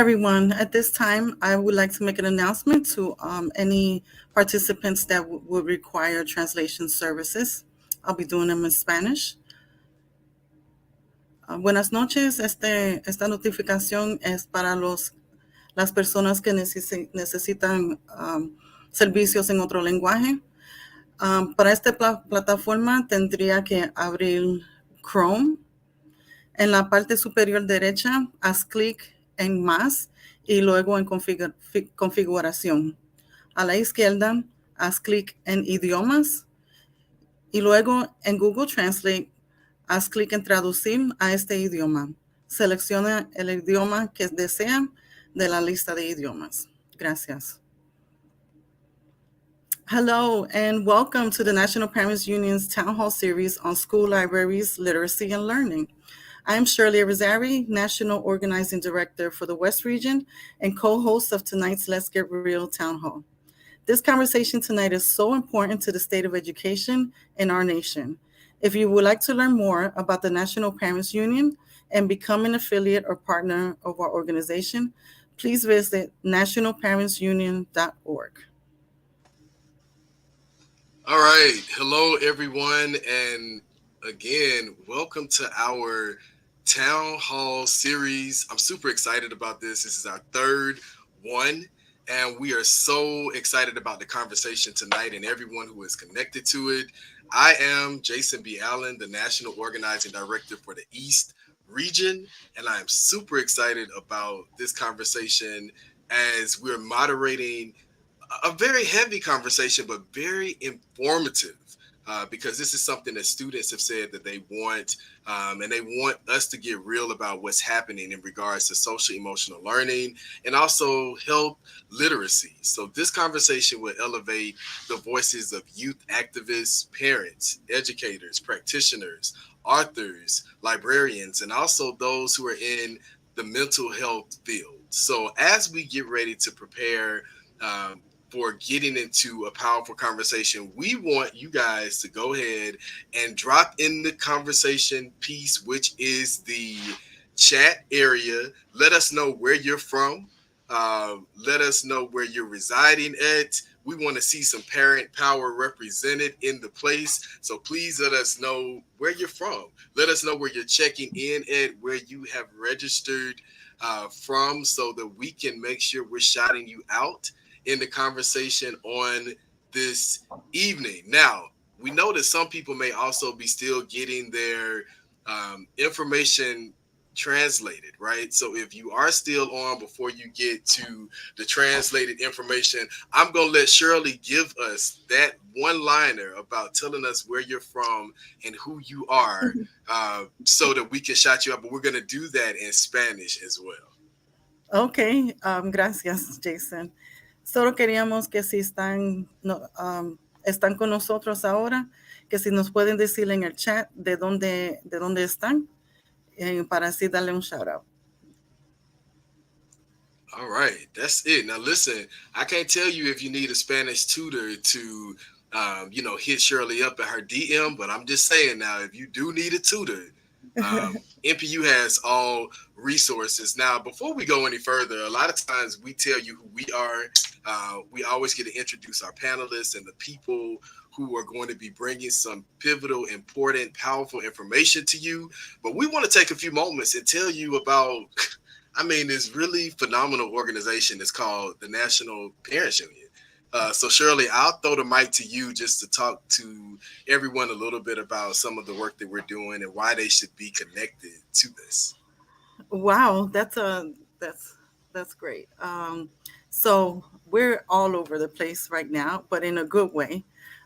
everyone. At this time, I would like to make an announcement to any participants that would require translation services. I'll be doing them in Spanish. Buenas noches. Esta notificación es para las personas que necesitan servicios en otro lenguaje. Para esta plataforma tendría que abrir Chrome. En la parte superior derecha, haz clic en Más y luego en Configuración. A la izquierda, haz clic en Idiomas y luego en Google Translate, haz clic en Traducir a este idioma. Selecciona el idioma que desea de la lista de idiomas. Gracias. Hello and welcome to the National Parents Union's Town Hall Series on School Libraries, Literacy, and Learning. I'm Shirley Rosari, National Organizing Director for the West Region and co-host of tonight's Let's Get Real Town Hall. This conversation tonight is so important to the state of education in our nation. If you would like to learn more about the National Parents Union and become an affiliate or partner of our organization, please visit nationalparentsunion.org. All right. Hello, everyone. And again, welcome to our Town Hall series. I'm super excited about this. This is our third one. And we are so excited about the conversation tonight and everyone who is connected to it. I am Jason B. Allen, the National Organizing Director for the East Region. And I am super excited about this conversation as we're moderating a very heavy conversation, but very informative, because this is something that students have said that they want, and they want us to get real about what's happening in regards to social emotional learning and also health literacy. So this conversation will elevate the voices of youth activists, parents, educators, practitioners, authors, librarians, and also those who are in the mental health field. So as we get ready to prepare for getting into a powerful conversation, we want you guys to go ahead and drop in the conversation piece, which is the chat area. Let us know where you're from. Let us know where you're residing at. We want to see some parent power represented in the place. So please let us know where you're from. Let us know where you're checking in at, where you have registered from, so that we can make sure we're shouting you out in the conversation on this evening. Now, we know that some people may also be still getting their information translated, right? So if you are still on before you get to the translated information, I'm going to let Shirley give us that one-liner about telling us where you're from and who you are, so that we can shout you out. But we're going to do that in Spanish as well. Okay, gracias, Jason. Solo queríamos que si están, están con nosotros ahora, que si nos pueden decir en el chat de dónde están, para así darle un shout out. All right, that's it. Now listen, I can't tell you if you need a Spanish tutor to, hit Shirley up at her DM, but I'm just saying now, if you do need a tutor, NPU has all resources. Now, before we go any further, a lot of times we tell you who we are. We always get to introduce our panelists and the people who are going to be bringing some pivotal, important, powerful information to you. But we want to take a few moments and tell you about, this really phenomenal organization that's called the National Parents Union. So Shirley, I'll throw the mic to you just to talk to everyone a little bit about some of the work that we're doing and why they should be connected to this. Wow, that's great. So we're all over the place right now, but in a good way.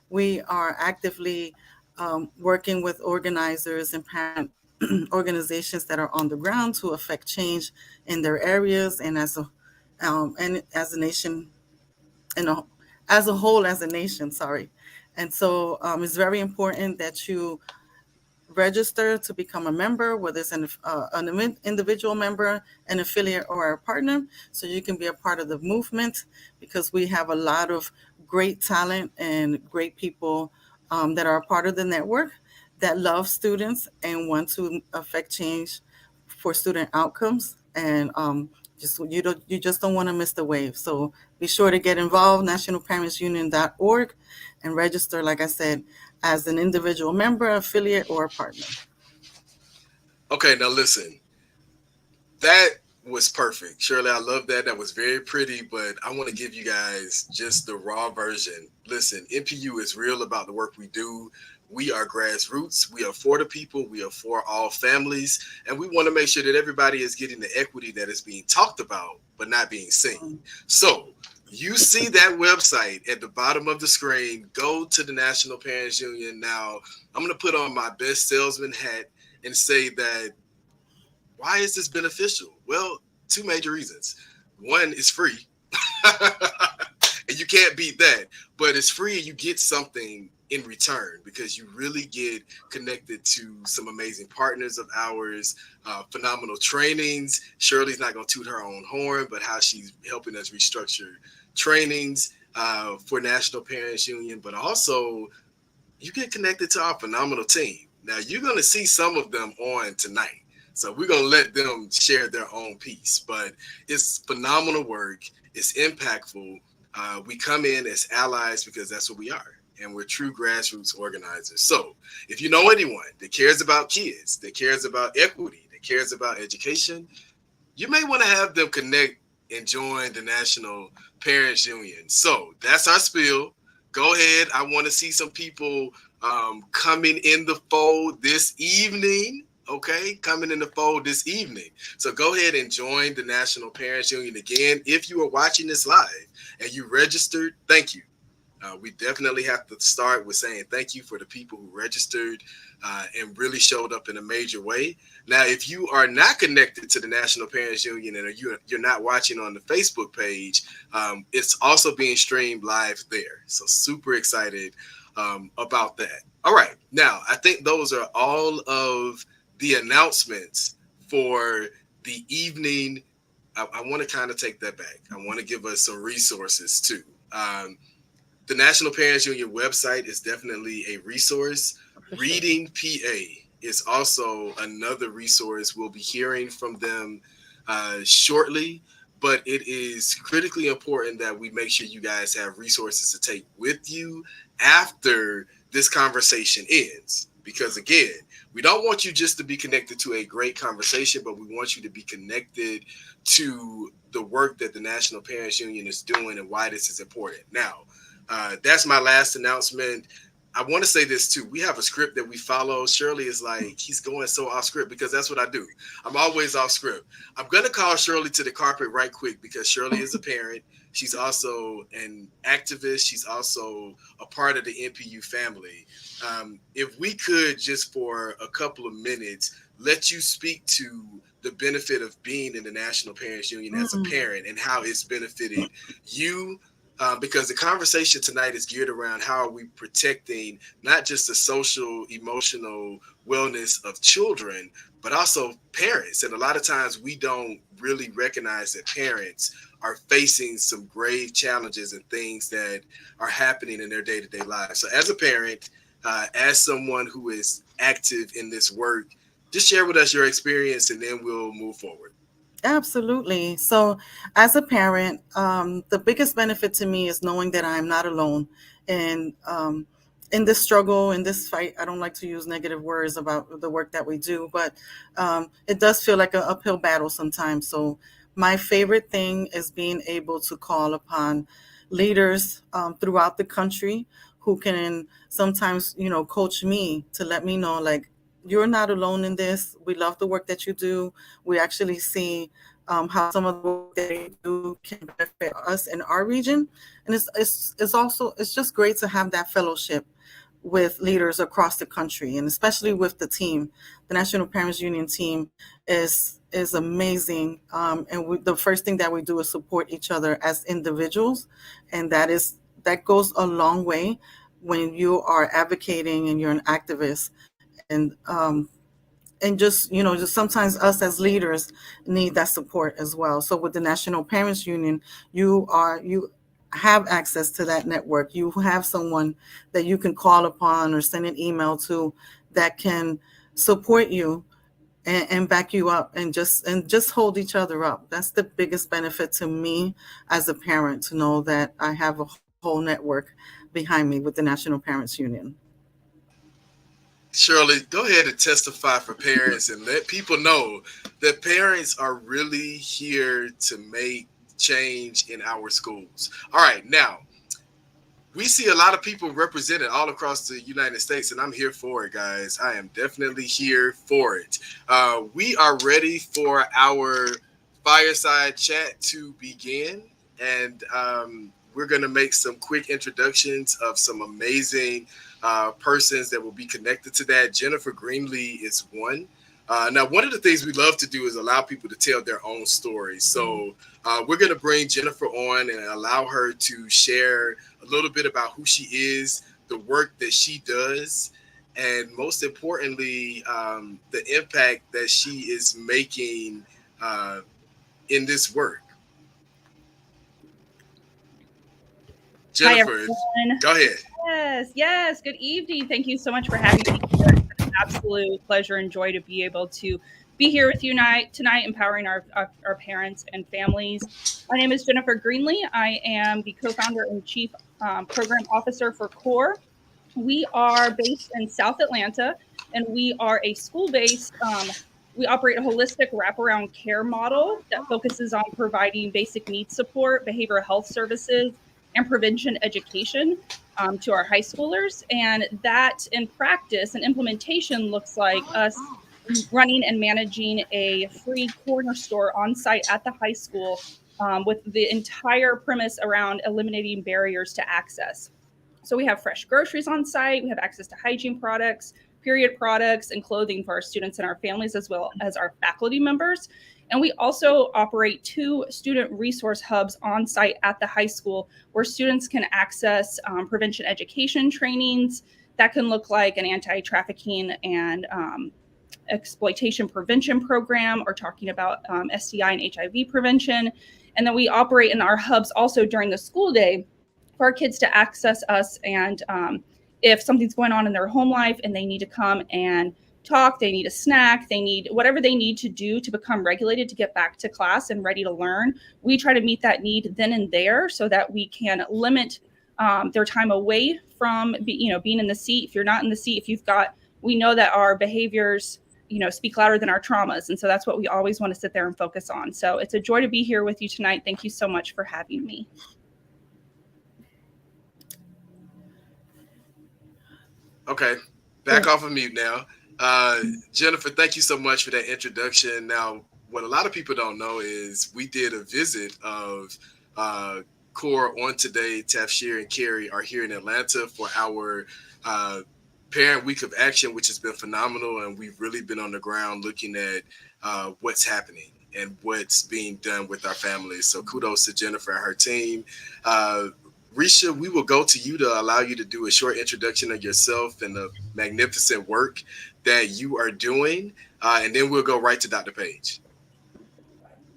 We are actively working with organizers and parent organizations that are on the ground to affect change in their areas and as a nation, as a whole, as a nation. Sorry, and so it's very important that you register to become a member, whether it's an individual member, an affiliate, or a partner, so you can be a part of the movement, because we have a lot of great talent and great people that are a part of the network that love students and want to affect change for student outcomes and You just don't want to miss the wave. So be sure to get involved, nationalparentsunion.org, and register, like I said, as an individual member, affiliate, or a partner. Okay, now listen, that was perfect. Shirley, I love that. That was very pretty, but I want to give you guys just the raw version. Listen, NPU is real about the work we do. We are grassroots. We are for the people. We are for all families. And we want to make sure that everybody is getting the equity that is being talked about, but not being seen. So you see that website at the bottom of the screen. Go to the National Parents Union. Now, I'm going to put on my best salesman hat and say that why is this beneficial? Well, two major reasons. One is free, and you can't beat that. But it's free, and you get something in return because you really get connected to some amazing partners of ours, phenomenal trainings. Shirley's not going to toot her own horn, but how she's helping us restructure trainings for National Parents Union, but also you get connected to our phenomenal team. Now, you're going to see some of them on tonight. So we're going to let them share their own piece, but it's phenomenal work. It's impactful. We come in as allies because that's what we are. And we're true grassroots organizers. So if you know anyone that cares about kids, that cares about equity, that cares about education, you may want to have them connect and join the National Parents Union. So that's our spiel. Go ahead. I want to see some people coming in the fold this evening. Okay, coming in the fold this evening. So go ahead and join the National Parents Union. Again, if you are watching this live and you registered, thank you. We definitely have to start with saying thank you for the people who registered and really showed up in a major way. Now, if you are not connected to the National Parents Union and you're not watching on the Facebook page, it's also being streamed live there. So super excited about that. All right. Now, I think those are all of the announcements for the evening. I want to kind of take that back. I want to give us some resources too. The National Parents Union website is definitely a resource. Reading PA is also another resource. We'll be hearing from them shortly, but it is critically important that we make sure you guys have resources to take with you after this conversation ends. Because again, we don't want you just to be connected to a great conversation, but we want you to be connected to the work that the National Parents Union is doing and why this is important. Now, that's my last announcement. I want to say this too. We have a script that we follow. Shirley is like, he's going so off script because that's what I do. I'm always off script. I'm going to call Shirley to the carpet right quick because Shirley is a parent. She's also an activist. She's also a part of the NPU family. If we could just for a couple of minutes, let you speak to the benefit of being in the National Parents Union as a parent and how it's benefited you. Because the conversation tonight is geared around how are we protecting not just the social, emotional wellness of children, but also parents. And a lot of times we don't really recognize that parents are facing some grave challenges and things that are happening in their day-to-day lives. So as a parent, as someone who is active in this work, just share with us your experience and then we'll move forward. Absolutely. So, as a parent, the biggest benefit to me is knowing that I'm not alone. And in this struggle, in this fight, I don't like to use negative words about the work that we do, but it does feel like an uphill battle sometimes. So, my favorite thing is being able to call upon leaders throughout the country who can sometimes, coach me to let me know, like, you're not alone in this. We love the work that you do. We actually see how some of the work that you do can benefit us in our region, and it's just great to have that fellowship with leaders across the country, and especially with the team. The National Parents Union team is amazing, and the first thing that we do is support each other as individuals, and that goes a long way when you are advocating and you're an activist. And just sometimes us as leaders need that support as well. So with the National Parents Union, you have access to that network. You have someone that you can call upon or send an email to that can support you and back you up, and just hold each other up. That's the biggest benefit to me as a parent, to know that I have a whole network behind me with the National Parents Union. Shirley, go ahead and testify for parents and let people know that parents are really here to make change in our schools. All right, now we see a lot of people represented all across the United States, and I'm here for it, guys. I am definitely here for it. We are ready for our fireside chat to begin, and we're going to make some quick introductions of some amazing persons that will be connected to that. Jennifer Greenlee is one. Now, one of the things we love to do is allow people to tell their own stories. So we're going to bring Jennifer on and allow her to share a little bit about who she is, the work that she does, and most importantly, the impact that she is making in this work. Jennifer, hi, go ahead. Yes. Good evening. Thank you so much for having me here. It's an absolute pleasure and joy to be able to be here with you tonight, empowering our parents and families. My name is Jennifer Greenlee. I am the co-founder and chief program officer for CORE. We are based in South Atlanta, and we are a school-based, we operate a holistic wraparound care model that focuses on providing basic needs support, behavioral health services, and prevention education to our high schoolers. And that in practice and implementation looks like us running and managing a free corner store on site at the high school with the entire premise around eliminating barriers to access. So we have fresh groceries on site, we have access to hygiene products, period products, and clothing for our students and our families, as well as our faculty members. And we also operate 2 student resource hubs on site at the high school where students can access prevention education trainings. That can look like an anti-trafficking and exploitation prevention program, or talking about STI and HIV prevention. And then we operate in our hubs also during the school day for our kids to access us. And if something's going on in their home life and they need to come and talk, they need a snack, they need whatever they need to do to become regulated to get back to class and ready to learn, we try to meet that need then and there so that we can limit their time away from being in the seat. If you're not in the seat, we know that our behaviors speak louder than our traumas. And so that's what we always want to sit there and focus on. So it's a joy to be here with you tonight. Thank you so much for having me. Okay, back off of mute now. Jennifer, thank you so much for that introduction. Now, what a lot of people don't know is we did a visit of CORE on today. Tafshir and Carrie are here in Atlanta for our Parent Week of Action, which has been phenomenal. And we've really been on the ground looking at what's happening and what's being done with our families. So kudos to Jennifer and her team. Risha, we will go to you to allow you to do a short introduction of yourself and the magnificent work that you are doing. And then we'll go right to Dr. Page.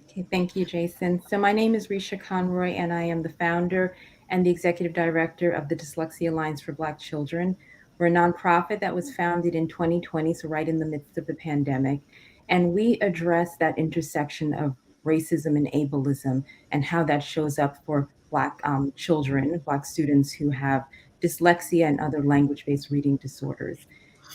Okay, thank you, Jason. So my name is Risha Conroy, and I am the founder and the executive director of the Dyslexia Alliance for Black Children. We're a nonprofit that was founded in 2020, so right in the midst of the pandemic. And we address that intersection of racism and ableism and how that shows up for Black children, Black students who have dyslexia and other language-based reading disorders.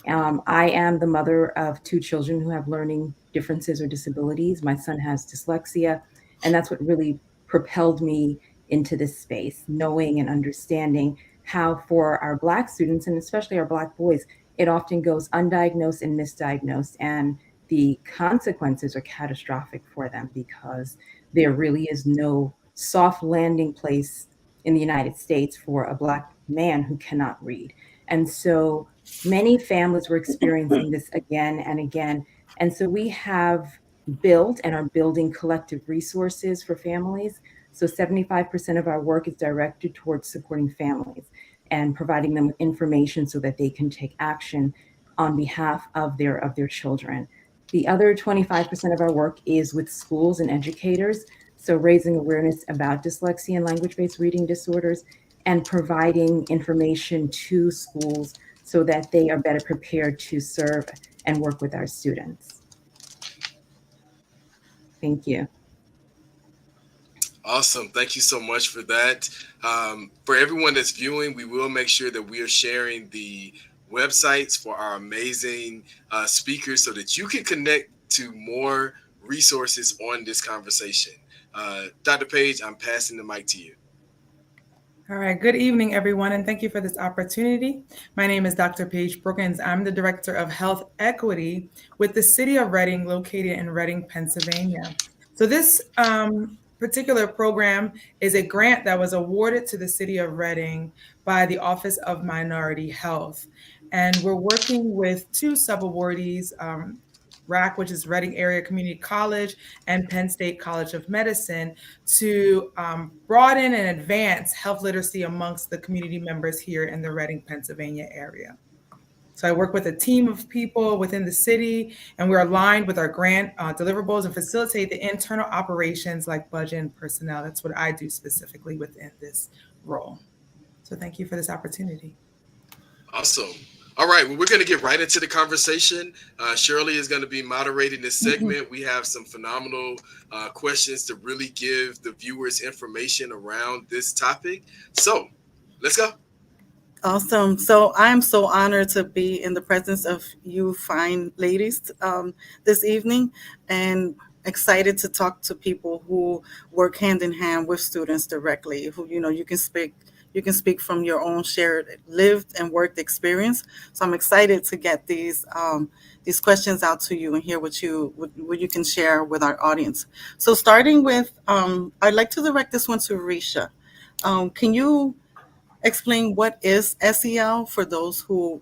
I am the mother of 2 children who have learning differences or disabilities. My son has dyslexia, and that's what really propelled me into this space, knowing and understanding how for our Black students, and especially our Black boys, it often goes undiagnosed and misdiagnosed, and the consequences are catastrophic for them because there really is no soft landing place in the United States for a Black man who cannot read. And so many families were experiencing this again and again. And so we have built and are building collective resources for families. So 75% of our work is directed towards supporting families and providing them with information so that they can take action on behalf of their children. The other 25% of our work is with schools and educators. So raising awareness about dyslexia and language-based reading disorders and providing information to schools so that they are better prepared to serve and work with our students. Thank you. Awesome. Thank you so much for that. For everyone that's viewing, we will make sure that we are sharing the websites for our amazing speakers so that you can connect to more resources on this conversation. Dr. Page, I'm passing the mic to you. All right, good evening, everyone, and thank you for this opportunity. My name is Dr. Paige Brookins. I'm the Director of Health Equity with the City of Reading, located in Reading, Pennsylvania. So this particular program is a grant that was awarded to the City of Reading by the Office of Minority Health. And we're working with two subawardees, RAC, which is Reading Area Community College, and Penn State College of Medicine, to broaden and advance health literacy amongst the community members here in the Reading, Pennsylvania area. So I work with a team of people within the city, and we're aligned with our grant deliverables and facilitate the internal operations like budget and personnel. That's what I do specifically within this role. So thank you for this opportunity. Awesome. All right, well, we're going to get right into the conversation. Shirley is going to be moderating this segment. We have some phenomenal questions to really give the viewers information around this topic. So let's go. Awesome. So I'm so honored to be in the presence of you fine ladies this evening, and excited to talk to people who work hand in hand with students directly, who, you can speak from your own shared lived and worked experience. So I'm excited to get these questions out to you and hear what you can share with our audience. So starting with, I'd like to direct this one to Risha. Can you explain what is SEL for those who,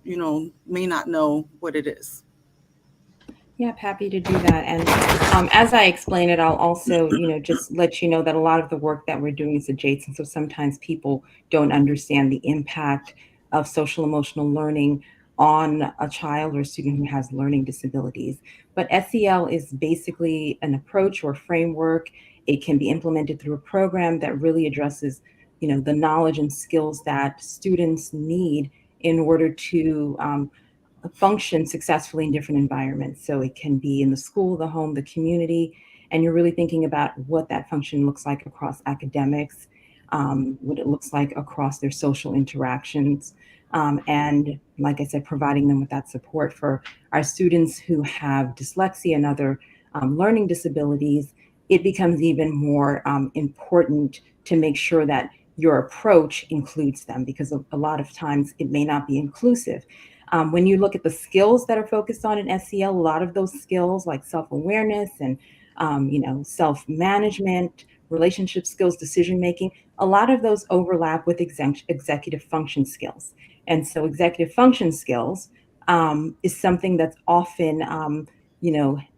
may not know what it is? Yeah, happy to do that. And as I explain it, I'll also, just let you know that a lot of the work that we're doing is adjacent. So sometimes people don't understand the impact of social emotional learning on a child or a student who has learning disabilities. But SEL is basically an approach or framework. It can be implemented through a program that really addresses, the knowledge and skills that students need in order to function successfully in different environments. So it can be in the school, the home, the community, and you're really thinking about what that function looks like across academics, what it looks like across their social interactions. And like I said, providing them with that support for our students who have dyslexia and other learning disabilities. It becomes even more important to make sure that your approach includes them, because a lot of times it may not be inclusive. When you look at the skills that are focused on in SEL, a lot of those skills like self-awareness and self-management, relationship skills, decision-making, a lot of those overlap with executive function skills. And so executive function skills is something that's often,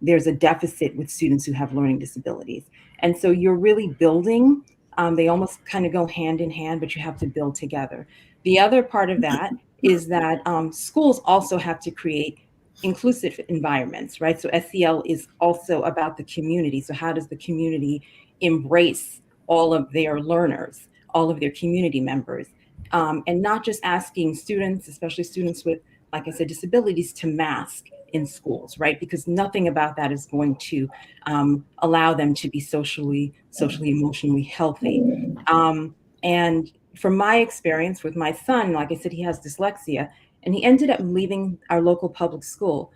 there's a deficit with students who have learning disabilities. And so you're really building, they almost kind of go hand in hand, but you have to build together. The other part of that is that schools also have to create inclusive environments, right? So SEL is also about the community. So how does the community embrace all of their learners, all of their community members, and not just asking students, especially students with, like I said, disabilities, to mask in schools, right? Because nothing about that is going to allow them to be socially, emotionally healthy. And from my experience with my son, like I said, he has dyslexia, and he ended up leaving our local public school.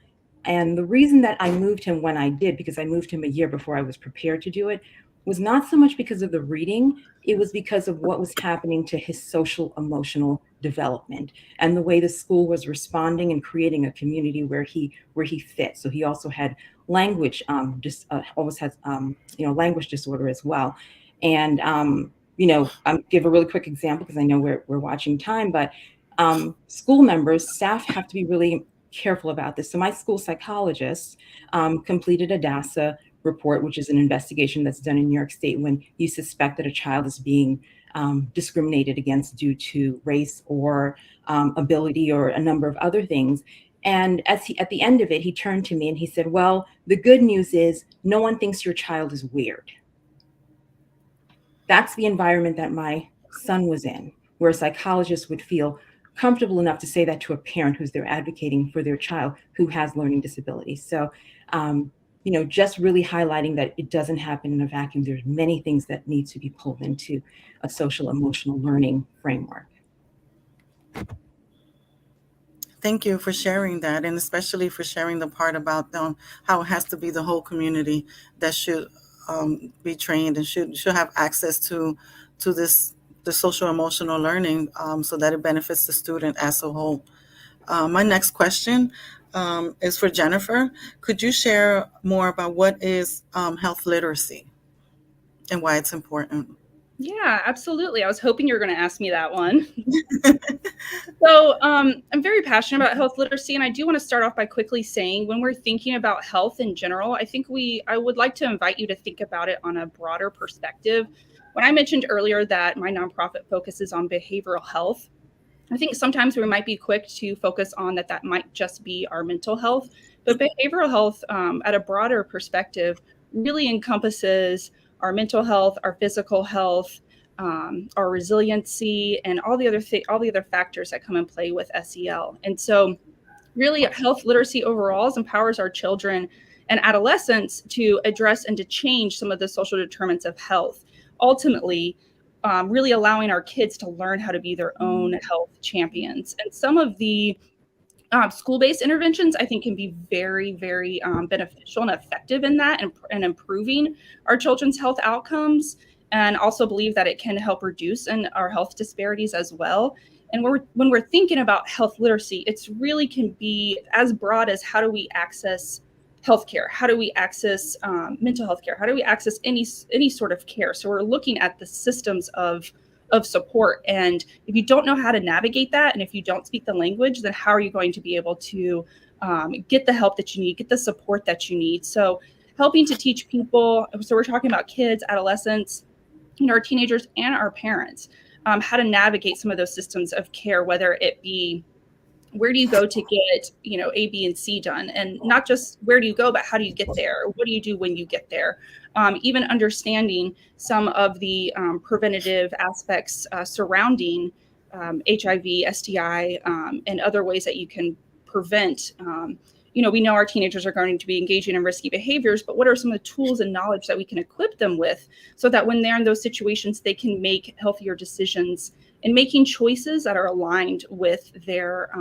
And the reason that I moved him when I did, because I moved him a year before I was prepared to do it, was not so much because of the reading, it was because of what was happening to his social emotional development and the way the school was responding and creating a community where he fit. So he also had language, always has language disorder as well. And I'll give a really quick example because I know we're watching time, but school members, staff have to be really careful about this. So my school psychologist completed a DASA report, which is an investigation that's done in New York State when you suspect that a child is being discriminated against due to race or ability or a number of other things. And at the end of it, he turned to me and he said, well, the good news is no one thinks your child is weird. That's the environment that my son was in, where a psychologist would feel comfortable enough to say that to a parent who's there advocating for their child who has learning disabilities. So, just really highlighting that it doesn't happen in a vacuum. There's many things that need to be pulled into a social emotional learning framework. Thank you for sharing that, and especially for sharing the part about how it has to be the whole community that should be trained and should have access to the social emotional learning, so that it benefits the student as a whole. My next question is for Jennifer. Could you share more about what is health literacy and why it's important? Yeah, absolutely. I was hoping you were going to ask me that one. So I'm very passionate about health literacy, and I do want to start off by quickly saying when we're thinking about health in general, I would like to invite you to think about it on a broader perspective. When I mentioned earlier that my nonprofit focuses on behavioral health, I think sometimes we might be quick to focus on that might just be our mental health, but behavioral health at a broader perspective really encompasses our mental health, our physical health, our resiliency, and all the other factors that come in play with SEL. And so, really, health literacy overall empowers our children and adolescents to address and to change some of the social determinants of health. Ultimately, really allowing our kids to learn how to be their own health champions. And some of the school-based interventions, I think, can be very, very beneficial and effective in that and improving our children's health outcomes. And also believe that it can help reduce our health disparities as well. And when we're thinking about health literacy, it's really can be as broad as how do we access healthcare? How do we access mental health care? How do we access any sort of care? So we're looking at the systems of support. And if you don't know how to navigate that, and if you don't speak the language, then how are you going to be able to get the help that you need, get the support that you need? So helping to teach people, so we're talking about kids, adolescents, our teenagers and our parents, how to navigate some of those systems of care, whether it be where do you go to get, A, B, and C done? And not just where do you go, but how do you get there? What do you do when you get there? Even understanding some of the preventative aspects surrounding HIV, STI, and other ways that you can prevent. We know our teenagers are going to be engaging in risky behaviors, but what are some of the tools and knowledge that we can equip them with so that when they're in those situations, they can make healthier decisions and making choices that are aligned with their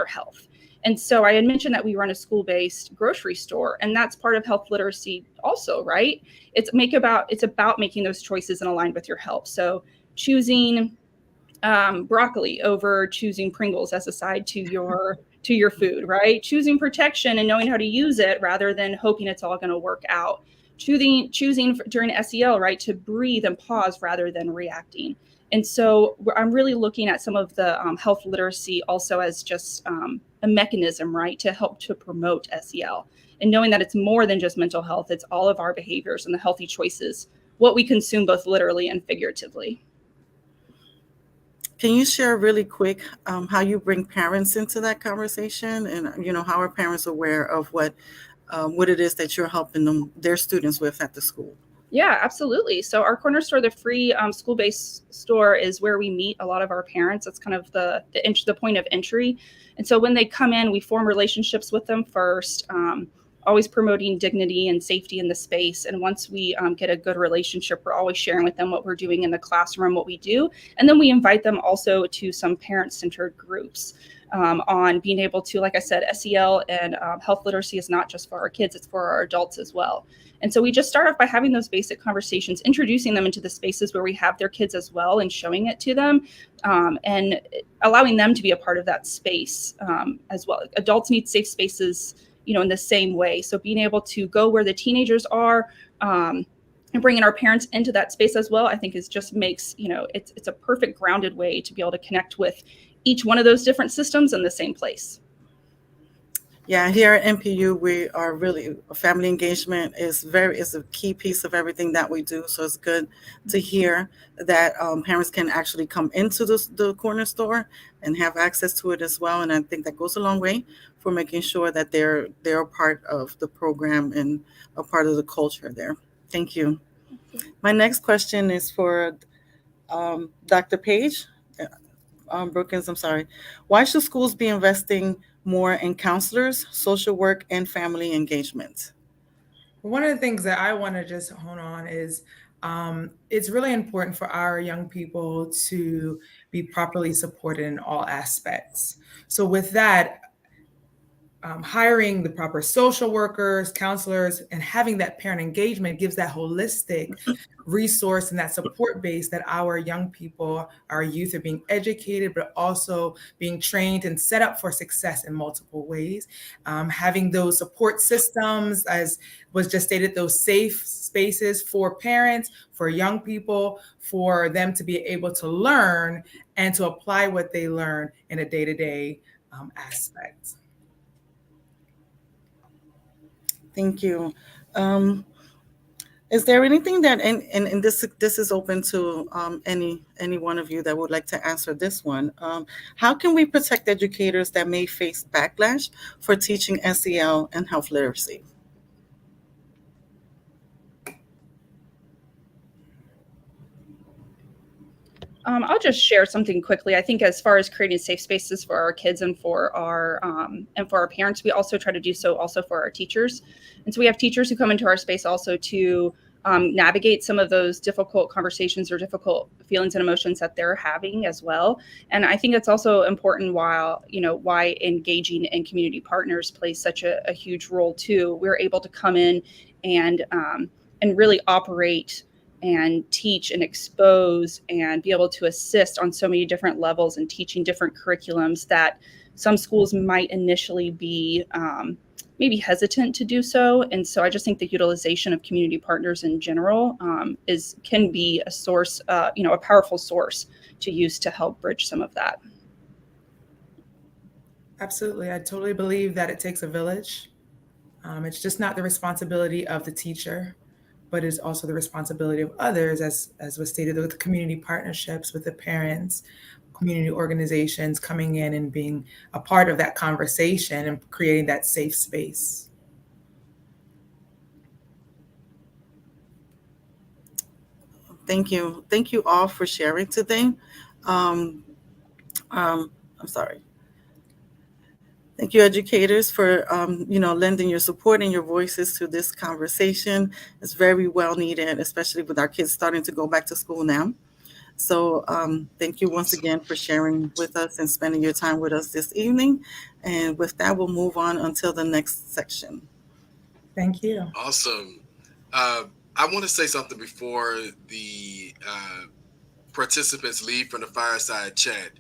health. And so I had mentioned that we run a school-based grocery store, and that's part of health literacy also, right? It's about making those choices and aligned with your health. So choosing broccoli over choosing Pringles as a side to your food, right? Choosing protection and knowing how to use it rather than hoping it's all going to work out. Choosing during SEL, right, to breathe and pause rather than reacting. And so I'm really looking at some of the health literacy also as just a mechanism, right, to help to promote SEL. And knowing that it's more than just mental health, it's all of our behaviors and the healthy choices, what we consume both literally and figuratively. Can you share really quick how you bring parents into that conversation, and how are parents aware of what it is that you're helping their students with at the school? Yeah, absolutely. So our corner store, the free school-based store, is where we meet a lot of our parents. It's kind of the point of entry. And so when they come in, we form relationships with them first, always promoting dignity and safety in the space. And once we get a good relationship, we're always sharing with them what we're doing in the classroom, what we do. And then we invite them also to some parent-centered groups on being able to, like I said, SEL and health literacy is not just for our kids, it's for our adults as well. And so we just start off by having those basic conversations, introducing them into the spaces where we have their kids as well and showing it to them and allowing them to be a part of that space as well. Adults need safe spaces, in the same way. So being able to go where the teenagers are and bringing our parents into that space as well, I think makes, it's a perfect grounded way to be able to connect with each one of those different systems in the same place. Yeah, here at NPU, we are really, family engagement is a key piece of everything that we do. So it's good to hear that parents can actually come into the corner store and have access to it as well. And I think that goes a long way for making sure that they're a part of the program and a part of the culture there. Thank you. My next question is for Dr. Page. Brookins, I'm sorry. Why should schools be investing more in counselors, social work, and family engagement? One of the things that I want to just hone on is it's really important for our young people to be properly supported in all aspects. So, with that, hiring the proper social workers, counselors, and having that parent engagement gives that holistic resource and that support base that our young people, our youth are being educated, but also being trained and set up for success in multiple ways. Having those support systems, as was just stated, those safe spaces for parents, for young people, for them to be able to learn and to apply what they learn in a day-to-day aspect. Thank you. Um, is there anything that, and this is open to any one of you that would like to answer this one? How can we protect educators that may face backlash for teaching SEL and health literacy? I'll just share something quickly. I think as far as creating safe spaces for our kids and for our parents, we also try to do so also for our teachers. And so we have teachers who come into our space also to navigate some of those difficult conversations or difficult feelings and emotions that they're having as well. And I think it's also important why engaging in community partners plays such a huge role too. We're able to come in and really operate and teach and expose and be able to assist on so many different levels and teaching different curriculums that some schools might initially be maybe hesitant to do so. And so I just think the utilization of community partners in general can be a source, a powerful source to use to help bridge some of that. Absolutely. I totally believe that it takes a village. It's just not the responsibility of the teacher, but it's also the responsibility of others, as was stated, with the community partnerships, with the parents, community organizations coming in and being a part of that conversation and creating that safe space. Thank you. Thank you all for sharing today. I'm sorry. Thank you, educators, for lending your support and your voices to this conversation. It's very well needed, especially with our kids starting to go back to school now. So thank you once again for sharing with us and spending your time with us this evening. And with that, we'll move on until the next section. Thank you. Awesome. I want to say something before the participants leave from the fireside chat.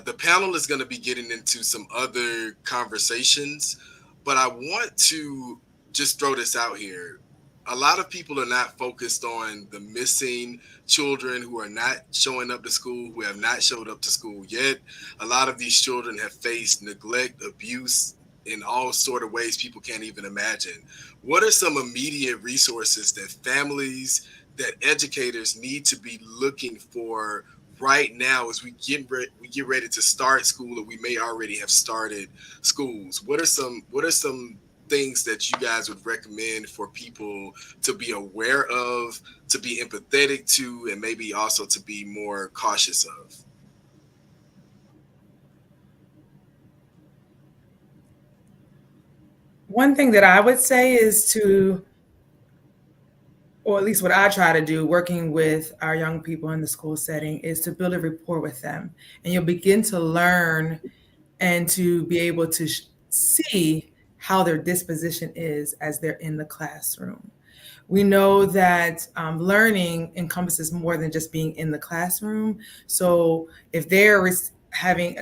The panel is going to be getting into some other conversations, but I want to just throw this out here. A lot of people are not focused on the missing children who are not showing up to school, who have not showed up to school yet. A lot of these children have faced neglect, abuse in all sort of ways people can't even imagine. What are some immediate resources that families, that educators need to be looking for right now as we get ready to start school, or we may already have started schools? What are some things that you guys would recommend for people to be aware of, to be empathetic to, and maybe also to be more cautious of? One thing that I would say is to, or at least what I try to do working with our young people in the school setting, is to build a rapport with them. And you'll begin to learn and to be able to see how their disposition is as they're in the classroom. We know that learning encompasses more than just being in the classroom. So if they're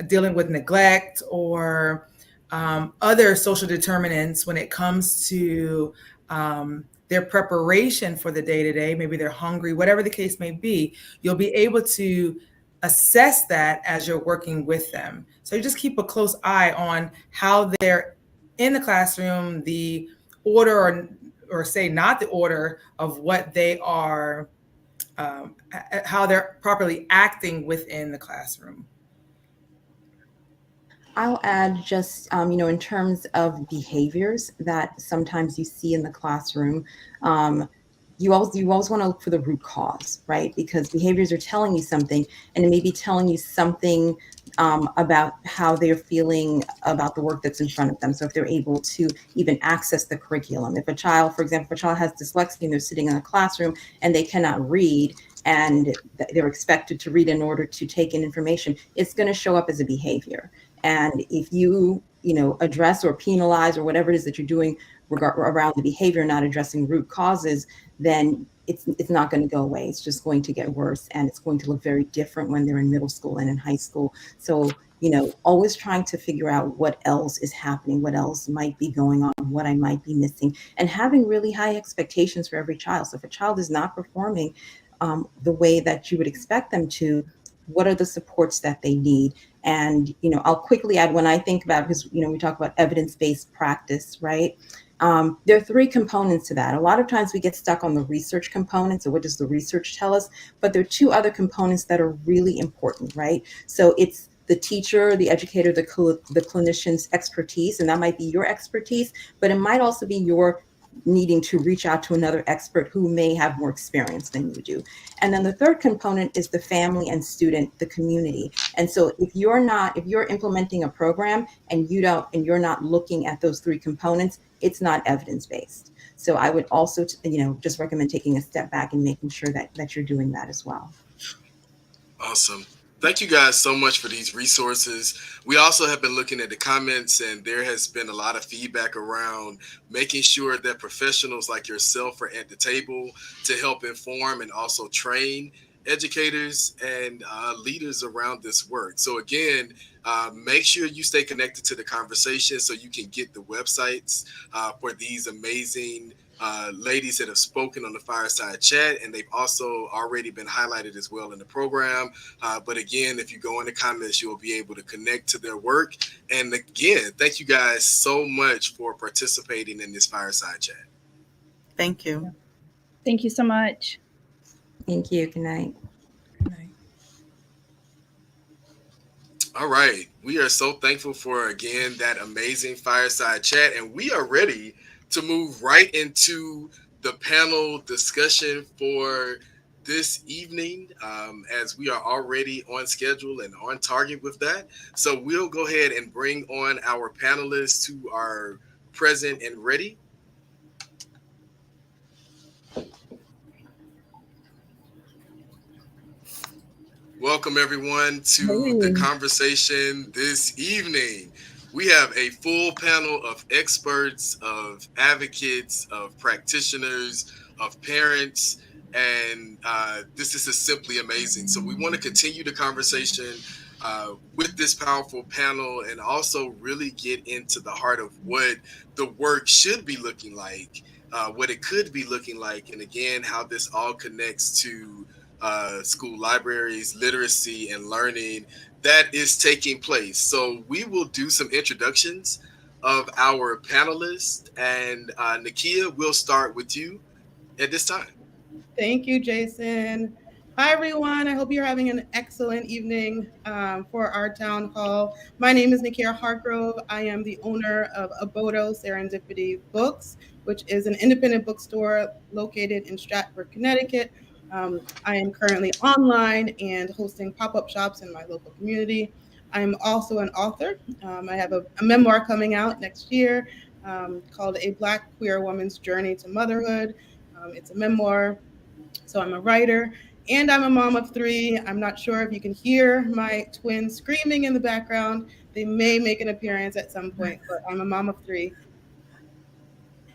dealing with neglect or other social determinants when it comes to their preparation for the day-to-day, maybe they're hungry, whatever the case may be, you'll be able to assess that as you're working with them. So you just keep a close eye on how they're in the classroom, the order or say not the order of what they are, how they're properly acting within the classroom. I'll add just, in terms of behaviors that sometimes you see in the classroom, you always want to look for the root cause, right? Because behaviors are telling you something, and it may be telling you something about how they're feeling about the work that's in front of them. So if they're able to even access the curriculum. If a child, for example, if a child has dyslexia and they're sitting in a classroom and they cannot read, and they're expected to read in order to take in information, it's going to show up as a behavior. And if you address or penalize or whatever it is that you're doing around the behavior, not addressing root causes, then it's not going to go away. It's just going to get worse, and it's going to look very different when they're in middle school and in high school. So, always trying to figure out what else is happening, what else might be going on, what I might be missing, and having really high expectations for every child. So if a child is not performing the way that you would expect them to, what are the supports that they need? And, I'll quickly add, when I think about, because, we talk about evidence-based practice, right? There are three components to that. A lot of times we get stuck on the research component. So what does the research tell us? But there are two other components that are really important, right? So it's the teacher, the educator, the clinician's expertise, and that might be your expertise, but it might also be your needing to reach out to another expert who may have more experience than you do. And then the third component is the family and student, the community. And so if you're implementing a program and you're not looking at those three components, it's not evidence-based. So I would also, just recommend taking a step back and making sure that you're doing that as well. Awesome. Thank you guys so much for these resources. We also have been looking at the comments, and there has been a lot of feedback around making sure that professionals like yourself are at the table to help inform and also train educators and leaders around this work. So again, make sure you stay connected to the conversation so you can get the websites for these amazing ladies that have spoken on the Fireside Chat, and they've also already been highlighted as well in the program. But again, if you go in the comments, you'll be able to connect to their work. And again, thank you guys so much for participating in this Fireside Chat. Thank you. Thank you so much. Thank you. Good night. Good night. All right. We are so thankful for, again, that amazing Fireside Chat. And we are ready to move right into the panel discussion for this evening, as we are already on schedule and on target with that. So we'll go ahead and bring on our panelists who are present and ready. Welcome, everyone, to the conversation this evening. We have a full panel of experts, of advocates, of practitioners, of parents, and this is just simply amazing. So we want to continue the conversation with this powerful panel and also really get into the heart of what the work should be looking like, what it could be looking like, and again, how this all connects to school libraries, literacy, and learning that is taking place. So we will do some introductions of our panelists, and Nakia, we'll start with you at this time. Thank you, Jason. Hi, everyone. I hope you're having an excellent evening for our town hall. My name is Nakia Hargrove. I am the owner of Abodo Serendipity Books, which is an independent bookstore located in Stratford, Connecticut. I am currently online and hosting pop-up shops in my local community. I'm also an author. I have a memoir coming out next year called A Black Queer Woman's Journey to Motherhood. It's a memoir. So I'm a writer and I'm a mom of three. I'm not sure if you can hear my twins screaming in the background. They may make an appearance at some point, but I'm a mom of three,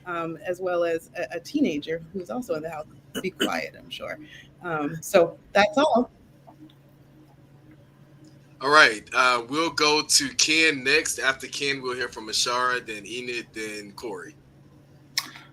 as well as a teenager who's also in the house. Be quiet, I'm sure. So that's all. All right. We'll go to Ken next. After Ken, we'll hear from Ashara, then Enid, then Corey.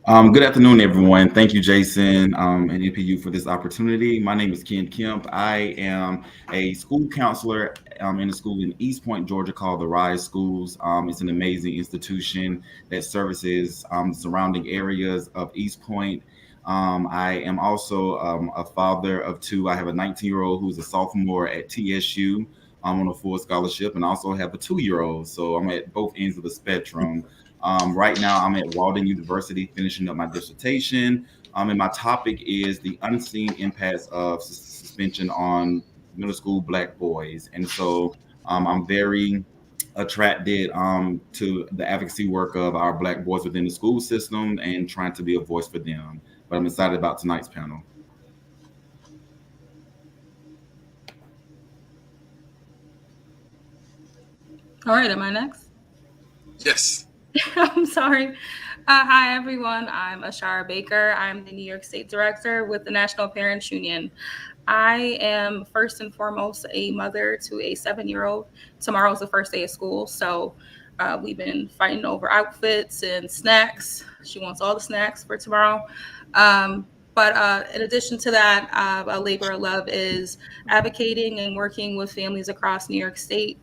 Good afternoon, everyone. Thank you, Jason and NPU for this opportunity. My name is Ken Kemp. I am a school counselor in a school in East Point, Georgia called the Rise Schools. It's an amazing institution that services surrounding areas of East Point. I am also a father of two. I have a 19-year-old who's a sophomore at TSU on a full scholarship, and also have a 2-year-old. So I'm at both ends of the spectrum. Right now, I'm at Walden University finishing up my dissertation. And my topic is the unseen impacts of suspension on middle school Black boys. And so I'm very attracted to the advocacy work of our Black boys within the school system and trying to be a voice for them. But I'm excited about tonight's panel. All right, am I next? Yes. I'm sorry. Hi, everyone. I'm Ashara Baker. I'm the New York State Director with the National Parents Union. I am first and foremost a mother to a 7-year-old. Tomorrow's the first day of school, so we've been fighting over outfits and snacks. She wants all the snacks for tomorrow. But in addition to that, a labor of love is advocating and working with families across New York State.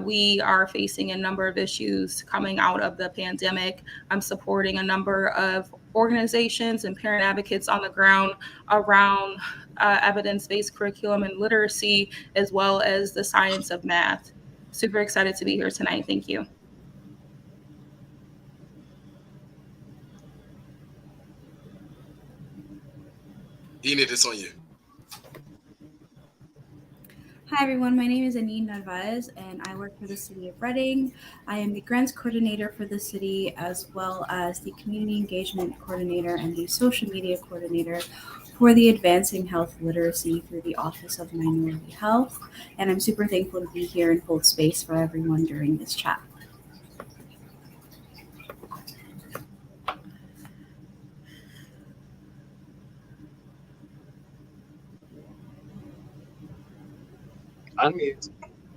We are facing a number of issues coming out of the pandemic. I'm supporting a number of organizations and parent advocates on the ground around evidence-based curriculum and literacy, as well as the science of math. Super excited to be here tonight. Thank you. Enid, it's on you. Hi everyone, my name is Anine Narvaez and I work for the City of Reading. I am the grants coordinator for the city as well as the community engagement coordinator and the social media coordinator for the Advancing Health Literacy through the Office of Minority Health. And I'm super thankful to be here and hold space for everyone during this chat. Unmute.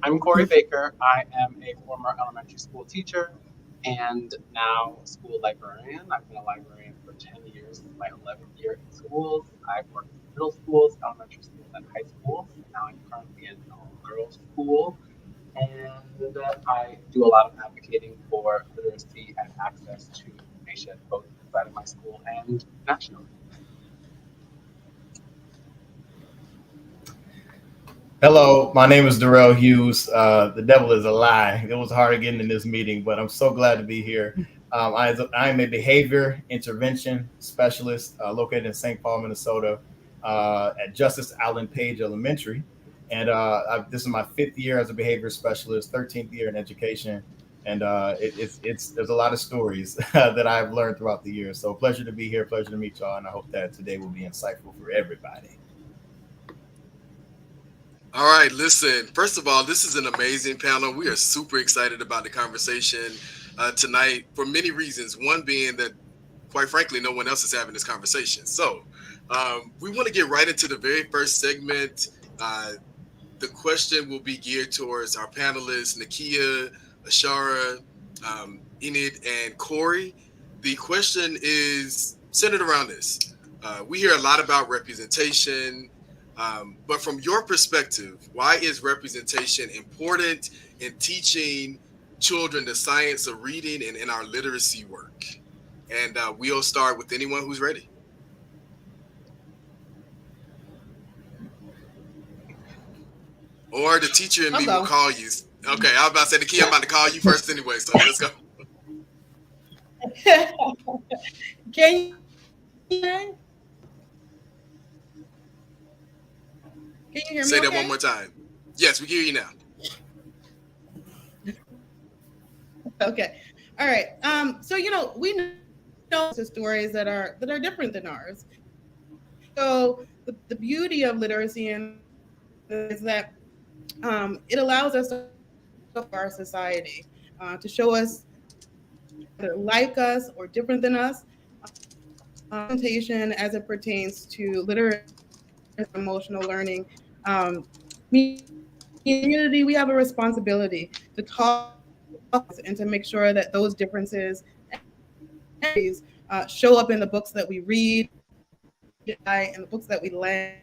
I'm Corey Baker. I am a former elementary school teacher and now school librarian. I've been a librarian for 10 years. This is my 11th year in schools. I've worked in middle schools, elementary schools, and high schools. Now I'm currently in an all-girls school. And I do a lot of advocating for literacy and access to information, both inside of my school and nationally. Hello, my name is Darrell Hughes. The devil is a lie. It was hard getting in this meeting, but I'm so glad to be here. I'm a behavior intervention specialist located in St. Paul, Minnesota, at Justice Allen Page Elementary. And this is my 5th year as a behavior specialist, 13th year in education. And there's a lot of stories that I've learned throughout the years. So pleasure to be here, pleasure to meet y'all. And I hope that today will be insightful for everybody. All right, listen, first of all, this is an amazing panel. We are super excited about the conversation tonight for many reasons. One being that, quite frankly, no one else is having this conversation. So we want to get right into the very first segment. The question will be geared towards our panelists, Nakia, Ashara, Enid, and Corey. The question is centered around this. We hear a lot about representation. But from your perspective, why is representation important in teaching children the science of reading and in our literacy work? And we'll start with anyone who's ready. Or the teacher and me will call you. Okay, I was about to say, Nakia, I'm about to call you first anyway, so let's go. Can you hear me? Say that one more time. Yes, we can hear you now. Okay. All right. So we know the stories that are different than ours. So the beauty of literacy is that it allows us to look at our society, to show us that like us or different than us. Representation as it pertains to literacy, emotional learning. Community, we have a responsibility to talk and to make sure that those differences show up in the books that we read and the books that we learn.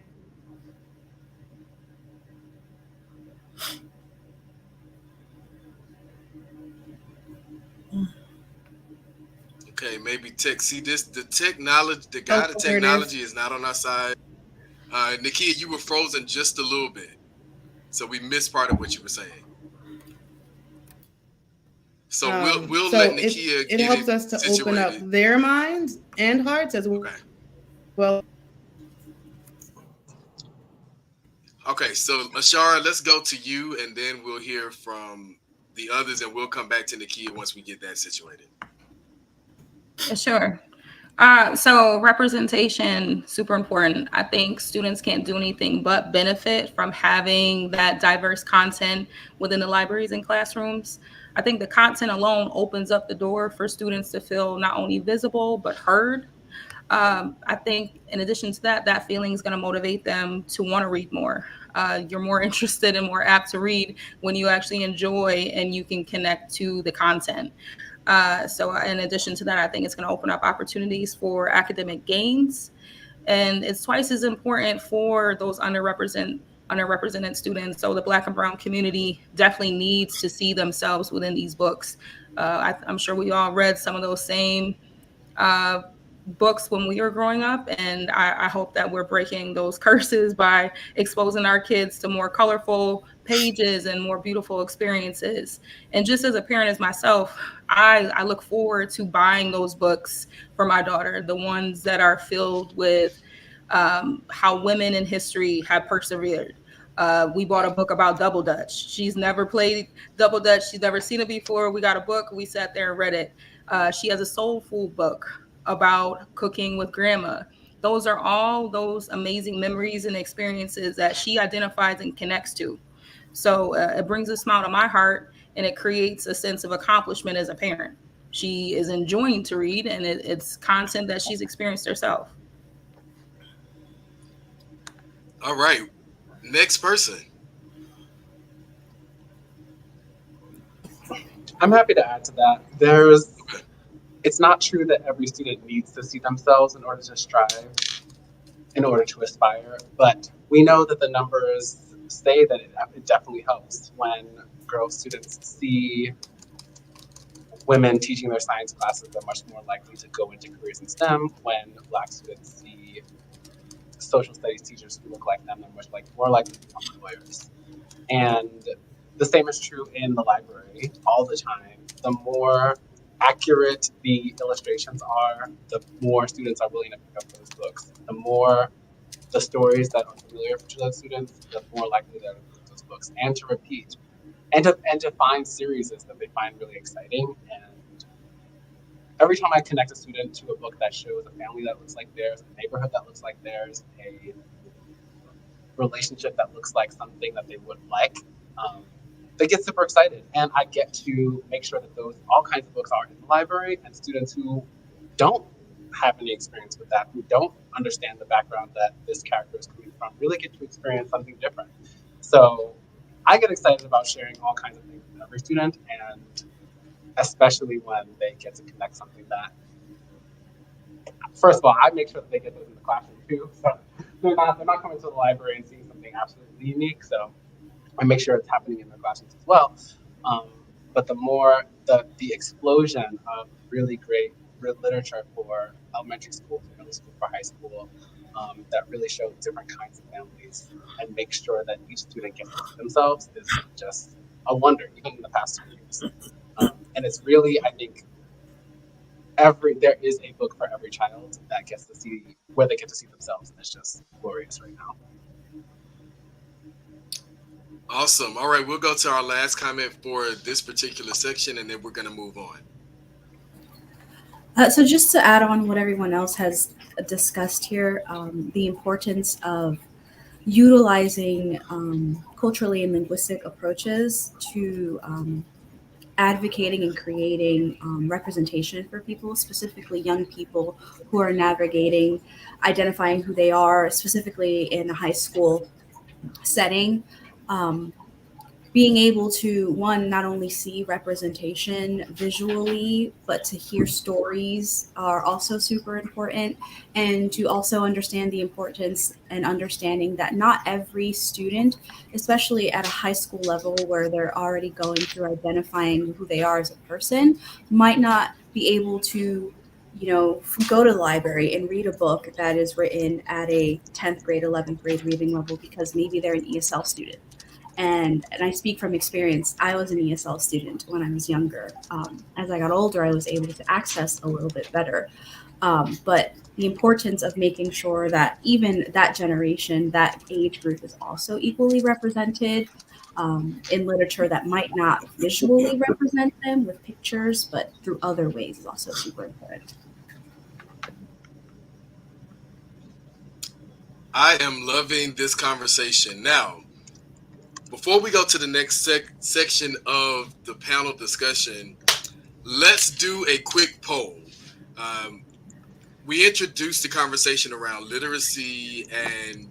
Okay, maybe tech. See this, the technology, the guy, the technology is not on our side. Nakia, you were frozen just a little bit, so we missed part of what you were saying. So we'll let Nakia. It helps us to open up their minds and hearts as well. Okay. Well. Okay, so Ashara, let's go to you, and then we'll hear from the others, and we'll come back to Nakia once we get that situated. Sure. So representation, super important. I think students can't do anything but benefit from having that diverse content within the libraries and classrooms. I think the content alone opens up the door for students to feel not only visible, but heard. I think in addition to that, that feeling is going to motivate them to want to read more. You're more interested and more apt to read when you actually enjoy and you can connect to the content. So in addition to that, I think it's going to open up opportunities for academic gains. And it's twice as important for those underrepresented students. So the Black and Brown community definitely needs to see themselves within these books. I'm sure we all read some of those same books when we were growing up, and I hope that we're breaking those curses by exposing our kids to more colorful pages and more beautiful experiences. And just as a parent as myself, I look forward to buying those books for my daughter, the ones that are filled with how women in history have persevered. We bought a book about Double Dutch. She's never played Double Dutch. She's never seen it before. We got a book. We sat there and read it. She has a soul food book about cooking with grandma. Those are all those amazing memories and experiences that she identifies and connects to. So it brings a smile to my heart, and it creates a sense of accomplishment as a parent. She is enjoying to read, and it's content that she's experienced herself. All right, next person. I'm happy to add to that. It's not true that every student needs to see themselves in order to strive, in order to aspire, but we know that the numbers say that it definitely helps when girl students see women teaching their science classes. They're much more likely to go into careers in STEM. When Black students see social studies teachers who look like them, they're more likely to become lawyers. And the same is true in the library all the time. The more accurate the illustrations are, the more students are willing to pick up those books. The more the stories that are familiar to those students, the more likely they're to read those books and to repeat, and to find series that they find really exciting. And every time I connect a student to a book that shows a family that looks like theirs, a neighborhood that looks like theirs, a relationship that looks like something that they would like, they get super excited. And I get to make sure that all kinds of books are in the library, and students who don't have any experience with that, who don't understand the background that this character is coming from, really get to experience something different. So I get excited about sharing all kinds of things with every student, and especially when they get to connect something that, first of all, I make sure that they get those in the classroom too. So they're not coming to the library and seeing something absolutely unique. So I make sure it's happening in their classrooms as well. But the more the explosion of really great literature for elementary school, for middle school, for high school, that really shows different kinds of families and make sure that each student gets to see themselves is just a wonder, even in the past 2 years. And it's really, I think, there is a book for every child that gets to see where they get to see themselves, and it's just glorious right now. Awesome. All right, we'll go to our last comment for this particular section, and then we're going to move on. So just to add on what everyone else has discussed here, the importance of utilizing culturally and linguistic approaches to advocating and creating representation for people, specifically young people who are navigating, identifying who they are, specifically in a high school setting. Being able to, one, not only see representation visually, but to hear stories are also super important. And to also understand the importance and understanding that not every student, especially at a high school level where they're already going through identifying who they are as a person, might not be able to, go to the library and read a book that is written at a 10th grade, 11th grade reading level because maybe they're an ESL student. And I speak from experience. I was an ESL student when I was younger. As I got older, I was able to access a little bit better. But the importance of making sure that even that generation, that age group is also equally represented in literature that might not visually represent them with pictures, but through other ways is also super important. I am loving this conversation. Now, before we go to the next section of the panel discussion, let's do a quick poll. We introduced the conversation around literacy and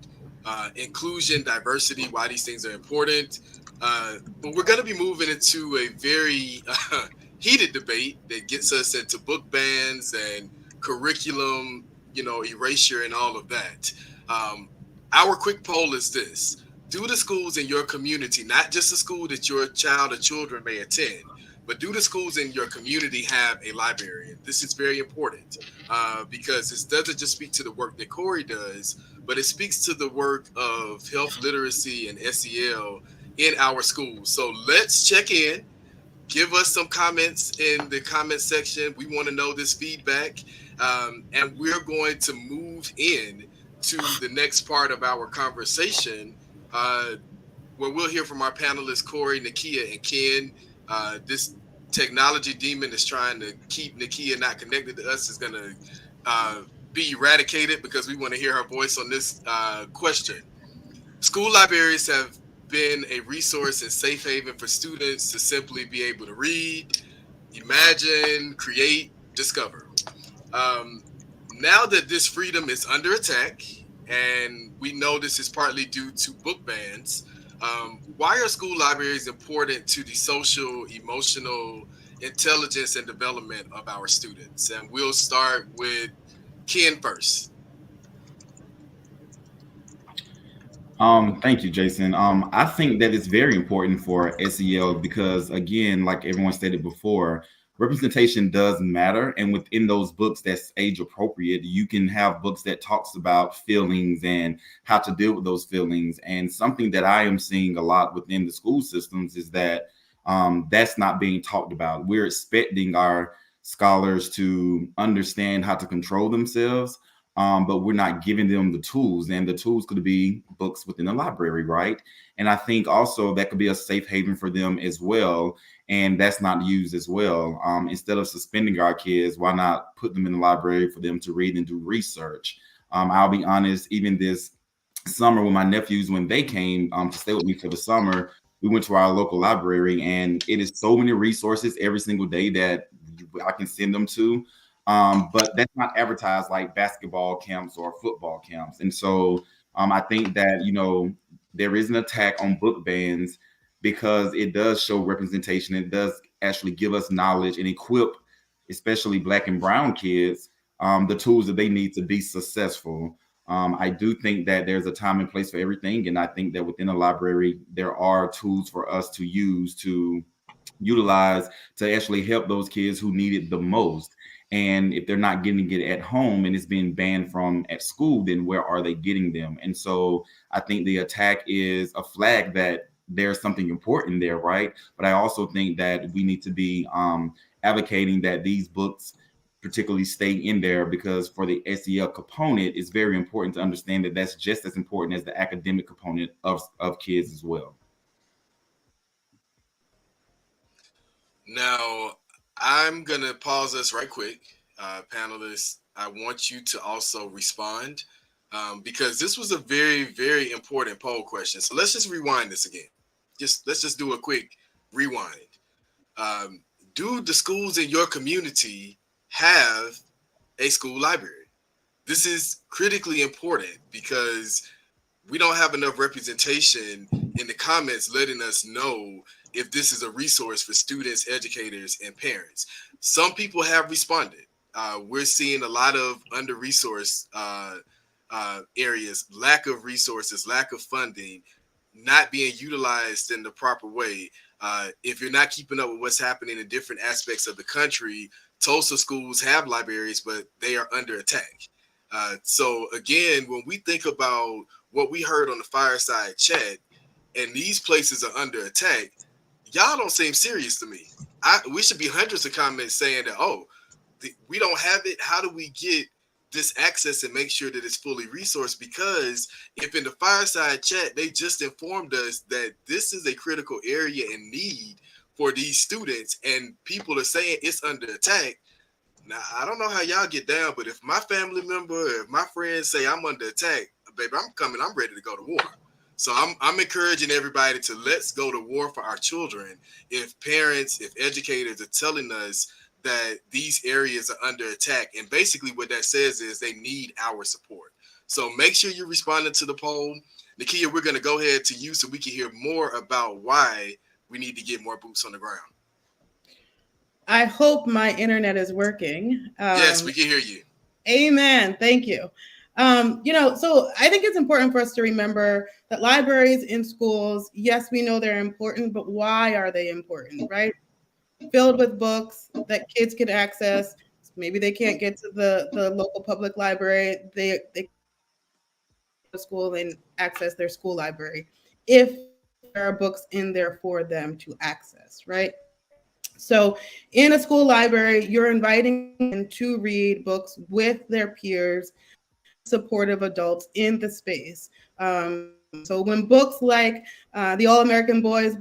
inclusion, diversity, why these things are important. But we're going to be moving into a very heated debate that gets us into book bans and curriculum, erasure and all of that. Our quick poll is this. Do the schools in your community, not just the school that your child or children may attend, but do the schools in your community have a library? And this is very important because this doesn't just speak to the work that Corey does, but it speaks to the work of health literacy and SEL in our schools. So let's check in. Give us some comments in the comment section. We want to know this feedback. And we're going to move in to the next part of our conversation where we'll hear from our panelists, Corey, Nakia, and Ken. This technology demon is trying to keep Nakia not connected to us is going to be eradicated because we want to hear her voice on this question. School libraries have been a resource and safe haven for students to simply be able to read, imagine, create, discover. Now that this freedom is under attack, and we know this is partly due to book bans, why are school libraries important to the social, emotional intelligence and development of our students? And we'll start with Ken first. Thank you, Jason. I think that it's very important for SEL because, again, like everyone stated before, representation does matter. And within those books that's age appropriate, you can have books that talks about feelings and how to deal with those feelings. And something that I am seeing a lot within the school systems is that that's not being talked about. We're expecting our scholars to understand how to control themselves, but we're not giving them the tools, and the tools could be books within the library, right? And I think also that could be a safe haven for them as well, and that's not used as well. Instead of suspending our kids, why not put them in the library for them to read and do research? I'll be honest, even this summer with my nephews, when they came to stay with me for the summer, we went to our local library, and it is so many resources every single day that I can send them to. But that's not advertised like basketball camps or football camps. And so I think that, there is an attack on book bans because it does show representation. It does actually give us knowledge and equip, especially Black and brown kids, the tools that they need to be successful. I do think that there's a time and place for everything. And I think that within a library, there are tools for us to use to utilize to actually help those kids who need it the most. And if they're not getting it at home and it's being banned from at school, then where are they getting them? And so I think the attack is a flag that there's something important there, right? But I also think that we need to be advocating that these books particularly stay in there, because for the SEL component, it's very important to understand that that's just as important as the academic component of kids as well. Now, I'm going to pause us right quick. Panelists, I want you to also respond because this was a very, very important poll question. So let's just rewind this again. Let's just do a quick rewind. Do the schools in your community have a school library? This is critically important because we don't have enough representation in the comments letting us know if this is a resource for students, educators, and parents. Some people have responded. We're seeing a lot of under-resourced areas, lack of resources, lack of funding, not being utilized in the proper way. If you're not keeping up with what's happening in different aspects of the country, Tulsa schools have libraries, but they are under attack. So again, when we think about what we heard on the fireside chat, and these places are under attack, y'all don't seem serious to me. We should be hundreds of comments saying that, oh, we don't have it. How do we get this access and make sure that it's fully resourced? Because if in the fireside chat, they just informed us that this is a critical area and need for these students, and people are saying it's under attack. Now, I don't know how y'all get down, but if my family member, or if my friends say I'm under attack, baby, I'm ready to go to war. So I'm encouraging everybody to let's go to war for our children. If parents, if educators are telling us that these areas are under attack, and basically what that says is they need our support. So make sure you're responding to the poll. Nakia, we're going to go ahead to you so we can hear more about why we need to get more boots on the ground. I hope my internet is working. Yes, we can hear you. Amen. Thank you. So I think it's important for us to remember that libraries in schools, yes, we know they're important, but why are they important, right? Filled with books that kids can access. Maybe they can't get to the local public library. They go to school and access their school library if there are books in there for them to access, right? So in a school library, you're inviting them to read books with their peers, supportive adults in the space. So when books like The All-American Boys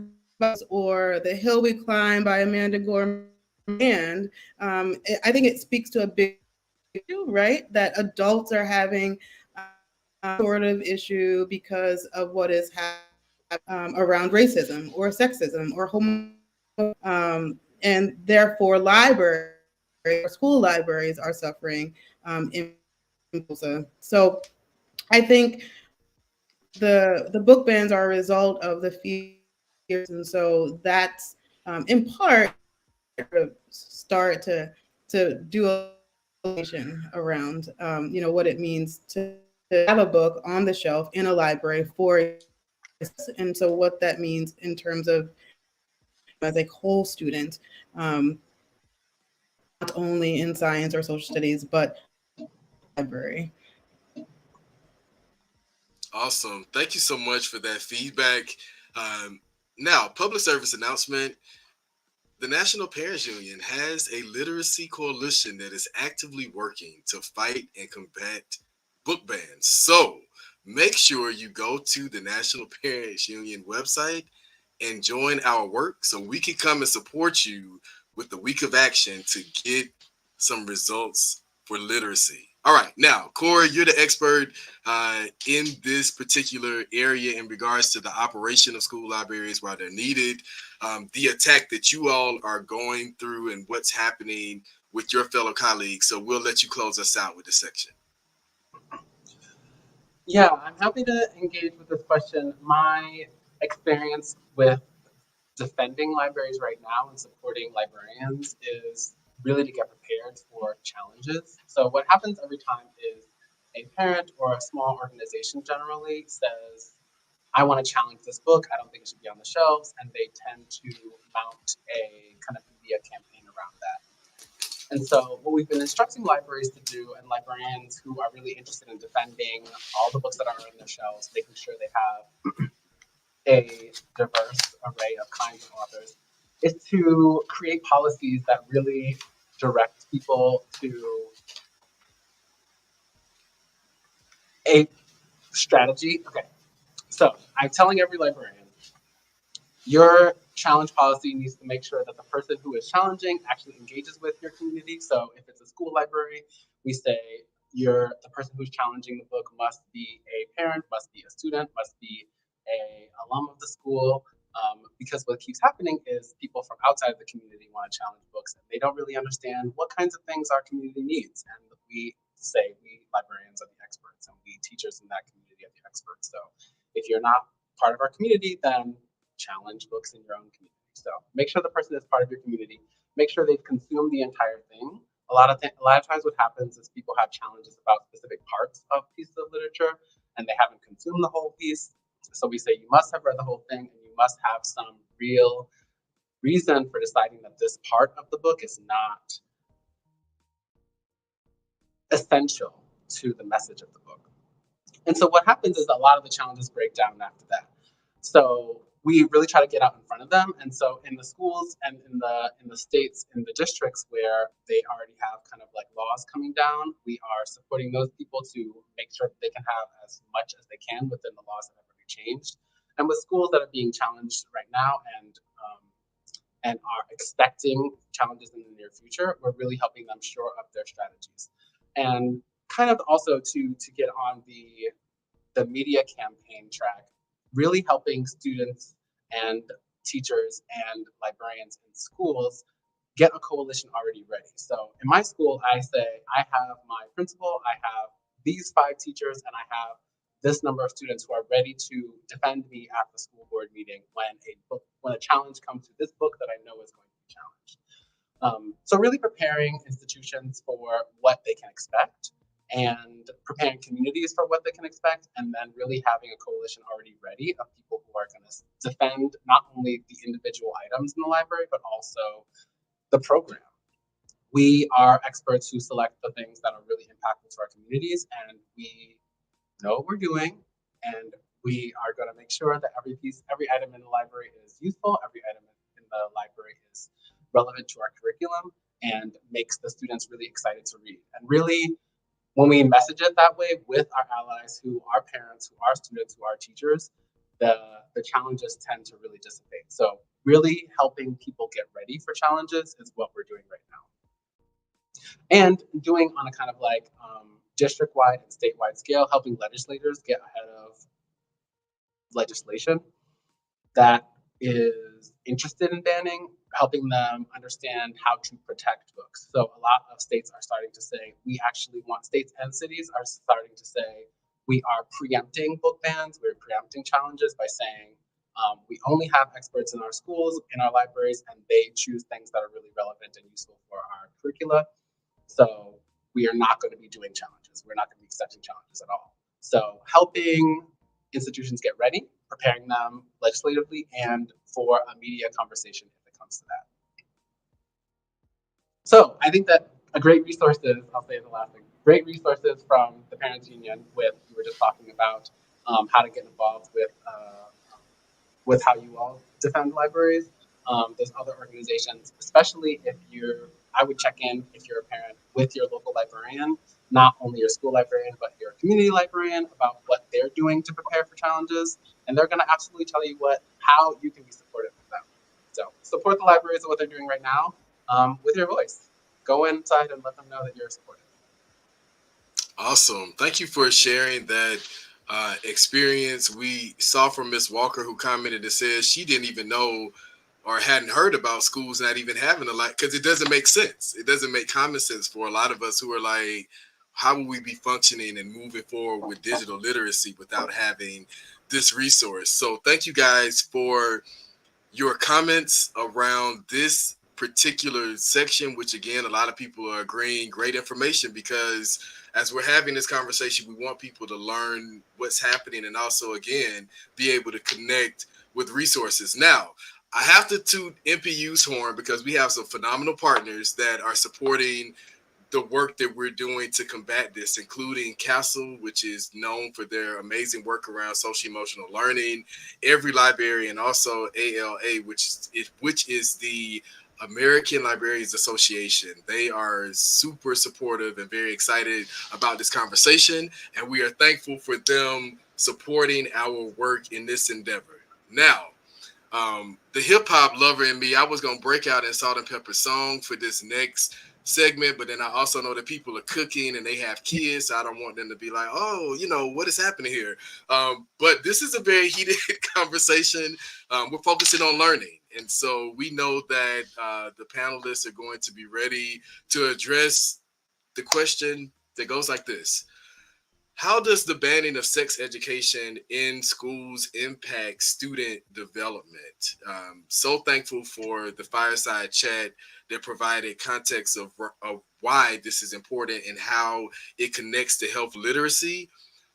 or The Hill We Climb by Amanda Gorman, I think it speaks to a big issue, right? That adults are having a sort of issue because of what is happening around racism or sexism or homophobia, and therefore libraries or school libraries are suffering in So I think the book bans are a result of the fears, and so that's in part start to do a around what it means to have a book on the shelf in a library for, and so what that means in terms of as a whole student, not only in science or social studies, but library. Awesome. Thank you so much for that feedback. Now, public service announcement. The National Parents Union has a literacy coalition that is actively working to fight and combat book bans. So make sure you go to the National Parents Union website and join our work so we can come and support you with the week of action to get some results for literacy. All right, now, Corey, you're the expert in this particular area in regards to the operation of school libraries while they're needed, the attack that you all are going through and what's happening with your fellow colleagues. So we'll let you close us out with this section. Yeah, I'm happy to engage with this question. My experience with defending libraries right now and supporting librarians is really to get prepared for challenges. So what happens every time is a parent or a small organization generally says, I want to challenge this book. I don't think it should be on the shelves. And they tend to mount a kind of media campaign around that. And so what we've been instructing libraries to do, and librarians who are really interested in defending all the books that are on their shelves, making sure they have a diverse array of kinds of authors, is to create policies that really direct people to a strategy. Okay, so I'm telling every librarian, your challenge policy needs to make sure that the person who is challenging actually engages with your community. So if it's a school library, we say the person who's challenging the book must be a parent, must be a student, must be a alum of the school. Because what keeps happening is people from outside of the community want to challenge books and they don't really understand what kinds of things our community needs. And we say we librarians are the experts and we teachers in that community are the experts. So if you're not part of our community, then challenge books in your own community. So make sure the person is part of your community. Make sure they've consumed the entire thing. A lot of times what happens is people have challenges about specific parts of pieces of literature and they haven't consumed the whole piece. So we say you must have read the whole thing and you must have some real reason for deciding that this part of the book is not essential to the message of the book. And so what happens is a lot of the challenges break down after that. So we really try to get out in front of them. And so in the schools and in the states, in the districts where they already have kind of like laws coming down, we are supporting those people to make sure that they can have as much as they can within the laws that have already changed. And with schools that are being challenged right now and are expecting challenges in the near future, we're really helping them shore up their strategies. And kind of also to get on the media campaign track, really helping students and teachers and librarians in schools get a coalition already ready. So in my school, I say I have my principal, I have these 5 teachers, and I have this number of students who are ready to defend me at the school board meeting when a challenge comes to this book that I know is going to be challenged. So really preparing institutions for what they can expect and preparing communities for what they can expect, and then really having a coalition already ready of people who are going to defend not only the individual items in the library, but also the program. We are experts who select the things that are really impactful to our communities, and we know what we're doing, and we are going to make sure that every item in the library is useful, every item in the library is relevant to our curriculum, and makes the students really excited to read. And really, when we message it that way with our allies who are parents, who are students, who are teachers, the challenges tend to really dissipate. So really helping people get ready for challenges is what we're doing right now. And doing on a kind of like district-wide and statewide scale, helping legislators get ahead of legislation that is interested in banning, helping them understand how to protect books. So a lot of states are starting to say, we actually want, states and cities are starting to say, we are preempting book bans, we're preempting challenges by saying, we only have experts in our schools, in our libraries, and they choose things that are really relevant and useful for our curricula. So we are not going to be doing challenges. We're not going to be accepting challenges at all. So helping institutions get ready, preparing them legislatively, and for a media conversation if it comes to that. So I think that a great resource is, I'll say the last thing, great resources from the Parents Union we were just talking about how to get involved with how you all defend libraries. There's other organizations, especially if I would check in if you're a parent with your local librarian, not only your school librarian, but your community librarian about what they're doing to prepare for challenges. And they're gonna absolutely tell you how you can be supportive of them. So support the libraries and what they're doing right now with your voice. Go inside and let them know that you're supportive. Awesome. Thank you for sharing that experience. We saw from Ms. Walker, who commented and says she didn't even know or hadn't heard about schools not even having a lot, because it doesn't make sense. It doesn't make common sense for a lot of us who are like, how will we be functioning and moving forward with digital literacy without having this resource? So thank you guys for your comments around this particular section, which again, a lot of people are agreeing, great information, because as we're having this conversation, we want people to learn what's happening and also, again, be able to connect with resources. Now, I have to toot NPU's horn because we have some phenomenal partners that are supporting the work that we're doing to combat this, including CASEL, which is known for their amazing work around social emotional learning, Every Library, and also ALA, which is the American Librarians Association. They are super supportive and very excited about this conversation, and we are thankful for them supporting our work in this endeavor. Now, the hip hop lover in me, I was gonna break out in Salt and Pepper song for this next segment, but then I also know that people are cooking and they have kids, so I don't want them to be like, oh, what is happening here? But this is a very heated conversation. We're focusing on learning, and so we know that the panelists are going to be ready to address the question that goes like this: how does the banning of sex education in schools impact student development? So thankful for the fireside chat that provided context of why this is important and how it connects to health literacy.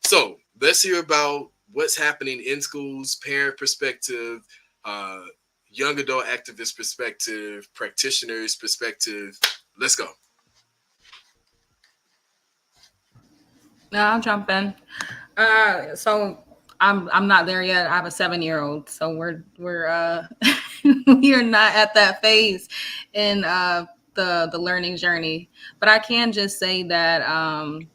So let's hear about what's happening in schools, parent perspective, young adult activist perspective, practitioners perspective. Let's go. I'll jump in. So I'm not there yet. I have a 7-year-old, so we're we are not at that phase in the learning journey. But I can just say that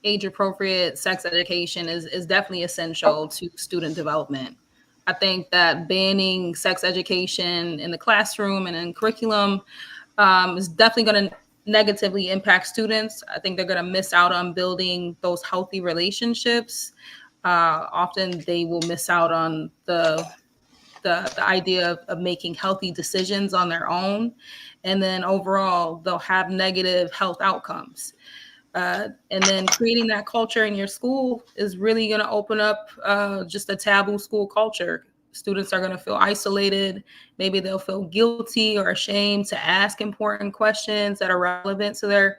age appropriate sex education is definitely essential to student development. I think that banning sex education in the classroom and in curriculum is definitely going to negatively impact students. I think they're going to miss out on building those healthy relationships. Often they will miss out on the idea of making healthy decisions on their own. And then overall, they'll have negative health outcomes. And then creating that culture in your school is really going to open up just a taboo school culture. Students are going to feel isolated. Maybe they'll feel guilty or ashamed to ask important questions that are relevant to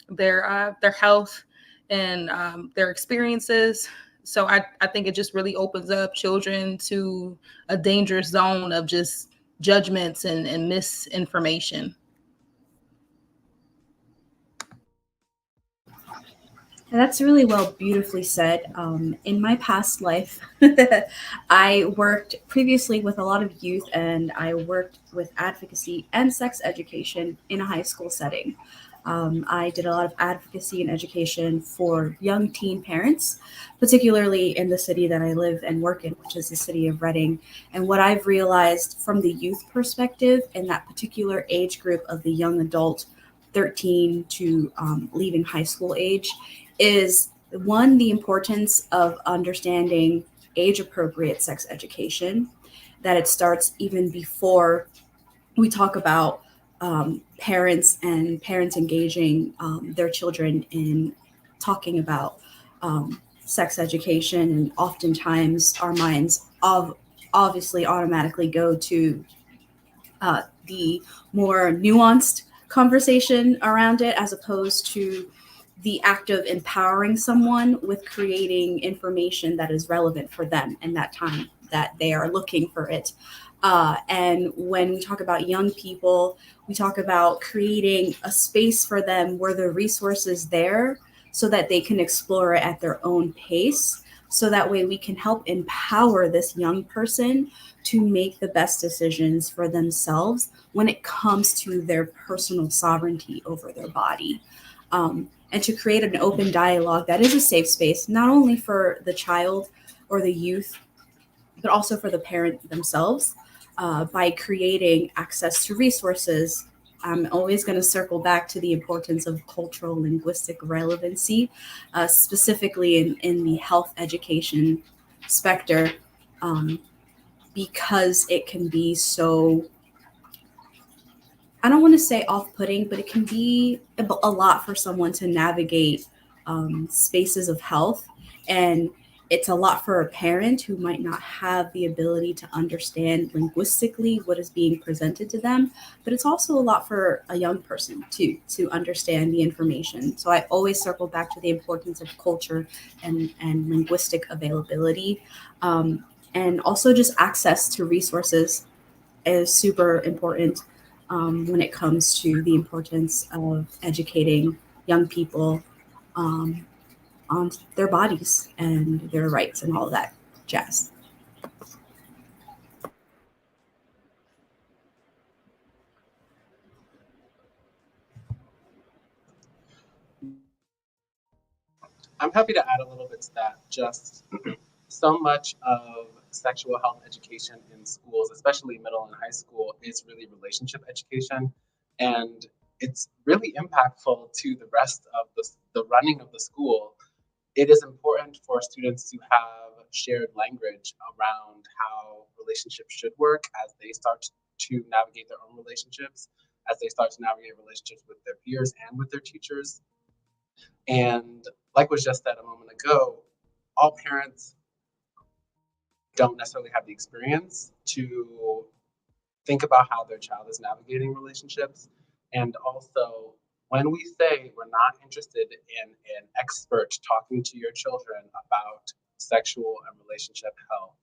their health and their experiences. So I think it just really opens up children to a dangerous zone of just judgments and misinformation. That's really beautifully said. In my past life, I worked previously with a lot of youth, and I worked with advocacy and sex education in a high school setting. I did a lot of advocacy and education for young teen parents, particularly in the city that I live and work in, which is the city of Reading. And what I've realized from the youth perspective in that particular age group of the young adult, 13 to leaving high school age, is one, the importance of understanding age appropriate sex education, that it starts even before we talk about parents and parents engaging their children in talking about sex education. And oftentimes our minds obviously automatically go to the more nuanced conversation around it, as opposed to the act of empowering someone with creating information that is relevant for them in that time that they are looking for it. And when we talk about young people, we talk about creating a space for them where the resources there so that they can explore it at their own pace. So that way we can help empower this young person to make the best decisions for themselves when it comes to their personal sovereignty over their body. And to create an open dialogue that is a safe space, not only for the child or the youth, but also for the parent themselves, by creating access to resources. I'm always going to circle back to the importance of cultural linguistic relevancy, specifically in the health education specter, because it can be so, I don't want to say off-putting, but it can be a lot for someone to navigate spaces of health. And it's a lot for a parent who might not have the ability to understand linguistically what is being presented to them, but it's also a lot for a young person too, to understand the information. So I always circle back to the importance of culture and linguistic availability. And also just access to resources is super important when it comes to the importance of educating young people on their bodies and their rights and all of that jazz. I'm happy to add a little bit to that. Just so much of sexual health education in schools, especially middle and high school, is really relationship education. And it's really impactful to the rest of the running of the school. It is important for students to have shared language around how relationships should work as they start to navigate their own relationships, as they start to navigate relationships with their peers and with their teachers. And like was just said a moment ago, all parents don't necessarily have the experience to think about how their child is navigating relationships. And also, when we say we're not interested in an expert talking to your children about sexual and relationship health,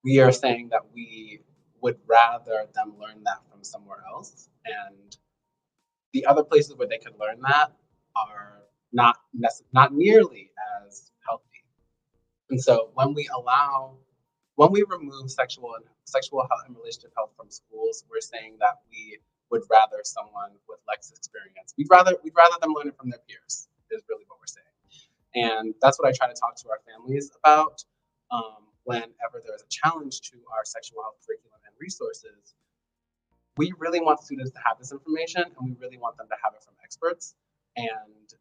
we are saying that we would rather them learn that from somewhere else. And the other places where they could learn that are not nearly as healthy. And so when we remove sexual health and relationship health from schools, we're saying that we would rather someone with less experience. We'd rather them learn it from their peers, is really what we're saying. And that's what I try to talk to our families about whenever there's a challenge to our sexual health curriculum and resources. We really want students to have this information, and we really want them to have it from experts. And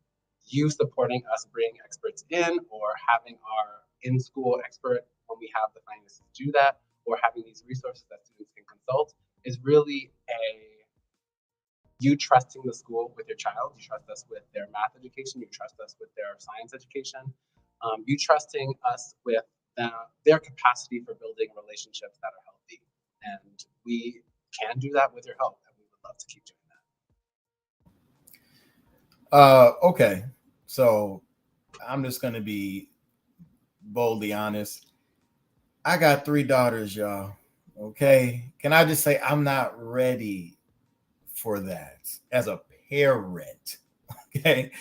you supporting us bringing experts in, or having our in-school expert when we have the finances to do that, or having these resources that students can consult, is really you trusting the school with your child. You trust us with their math education. You trust us with their science education. You trusting us with their capacity for building relationships that are healthy. And we can do that with your help, and we would love to keep doing that. Okay, so I'm just going to be boldly honest. I got 3 daughters, y'all. Okay, can I just say I'm not ready for that as a parent? Okay,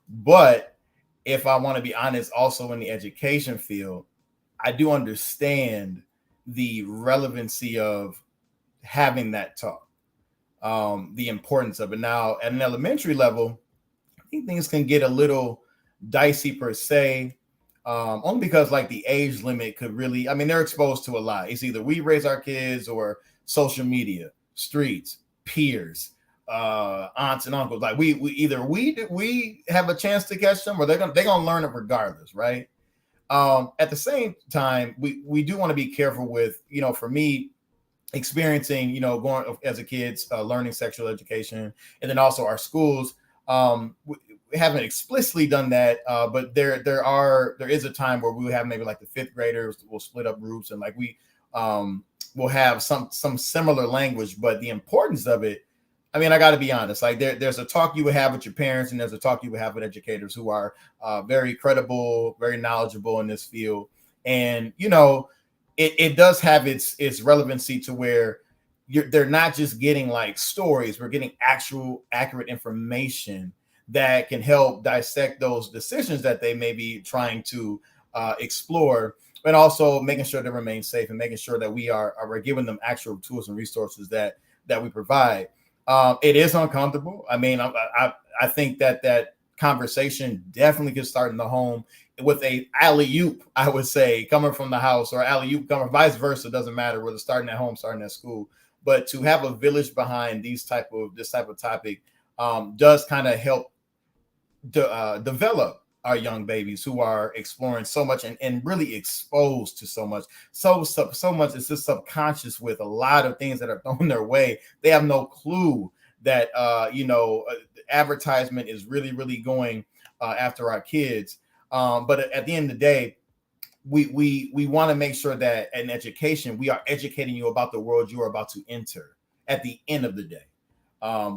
but if I want to be honest, also in the education field, I do understand the relevancy of having that talk, the importance of it. Now, at an elementary level, I think things can get a little dicey per se, only because like the age limit could really, I mean, they're exposed to a lot. It's either we raise our kids or social media, streets, peers, aunts and uncles. Like we have a chance to catch them, or they're gonna learn it regardless, right? At the same time, we do want to be careful with, for me, experiencing, going as a kid's learning sexual education, and then also our schools. We haven't explicitly done that, but there is a time where we have maybe like the 5th graders will split up groups, and like we'll have some similar language. But the importance of it, I mean, I got to be honest, like there's a talk you would have with your parents, and there's a talk you would have with educators who are very credible, very knowledgeable in this field. And, it does have its relevancy to where they're not just getting like stories, we're getting actual accurate information that can help dissect those decisions that they may be trying to explore, but also making sure they remain safe and making sure that we're giving them actual tools and resources that we provide. It is uncomfortable. I mean, I think that conversation definitely could start in the home with a alley-oop, I would say, coming from the house, or alley-oop coming vice versa. Doesn't matter whether starting at home, starting at school. But to have a village behind this type of topic does kind of help develop our young babies who are exploring so much and really exposed to so much. So much is just subconscious with a lot of things that are thrown their way. They have no clue that advertisement is really, really going after our kids. But at the end of the day, we want to make sure that in education, we are educating you about the world you are about to enter at the end of the day.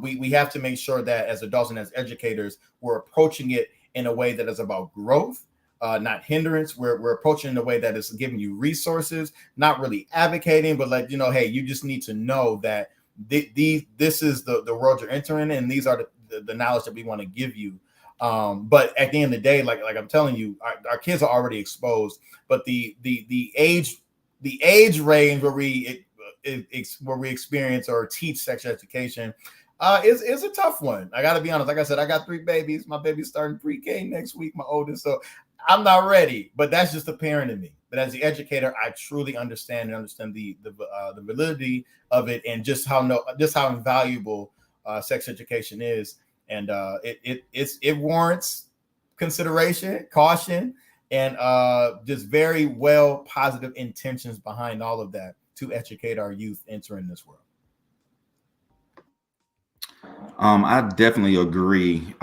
We have to make sure that as adults and as educators, we're approaching it in a way that is about growth, not hindrance. We're approaching in a way that is giving you resources, not really advocating, but like, hey, you just need to know that this is the world you're entering, and these are the knowledge that we want to give you. But at the end of the day, like I'm telling you, our kids are already exposed, but the age range where we experience or teach sex education is a tough one. I got to be honest. Like I said, I got 3 babies. My baby's starting pre-K next week, my oldest. So I'm not ready, but that's just the parent in me. But as the educator, I truly understand the validity of it, and just how invaluable sex education is. And it warrants consideration, caution, and just very well positive intentions behind all of that to educate our youth entering this world. I definitely agree.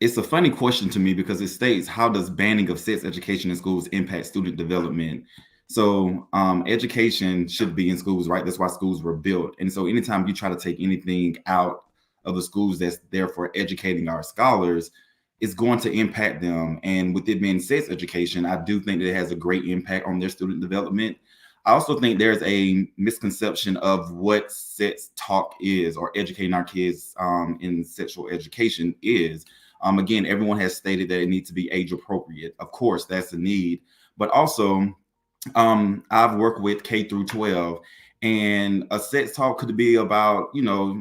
It's a funny question to me because it states, how does banning of sex education in schools impact student development? So education should be in schools, right? That's why schools were built. And so anytime you try to take anything out of the schools that's there for educating our scholars, it's going to impact them. And with it being sex education, I do think that it has a great impact on their student development. I also think there's a misconception of what sex talk is, or educating our kids in sexual education is. Again, everyone has stated that it needs to be age appropriate. Of course, that's a need. but also I've worked with K through 12, and a sex talk could be about,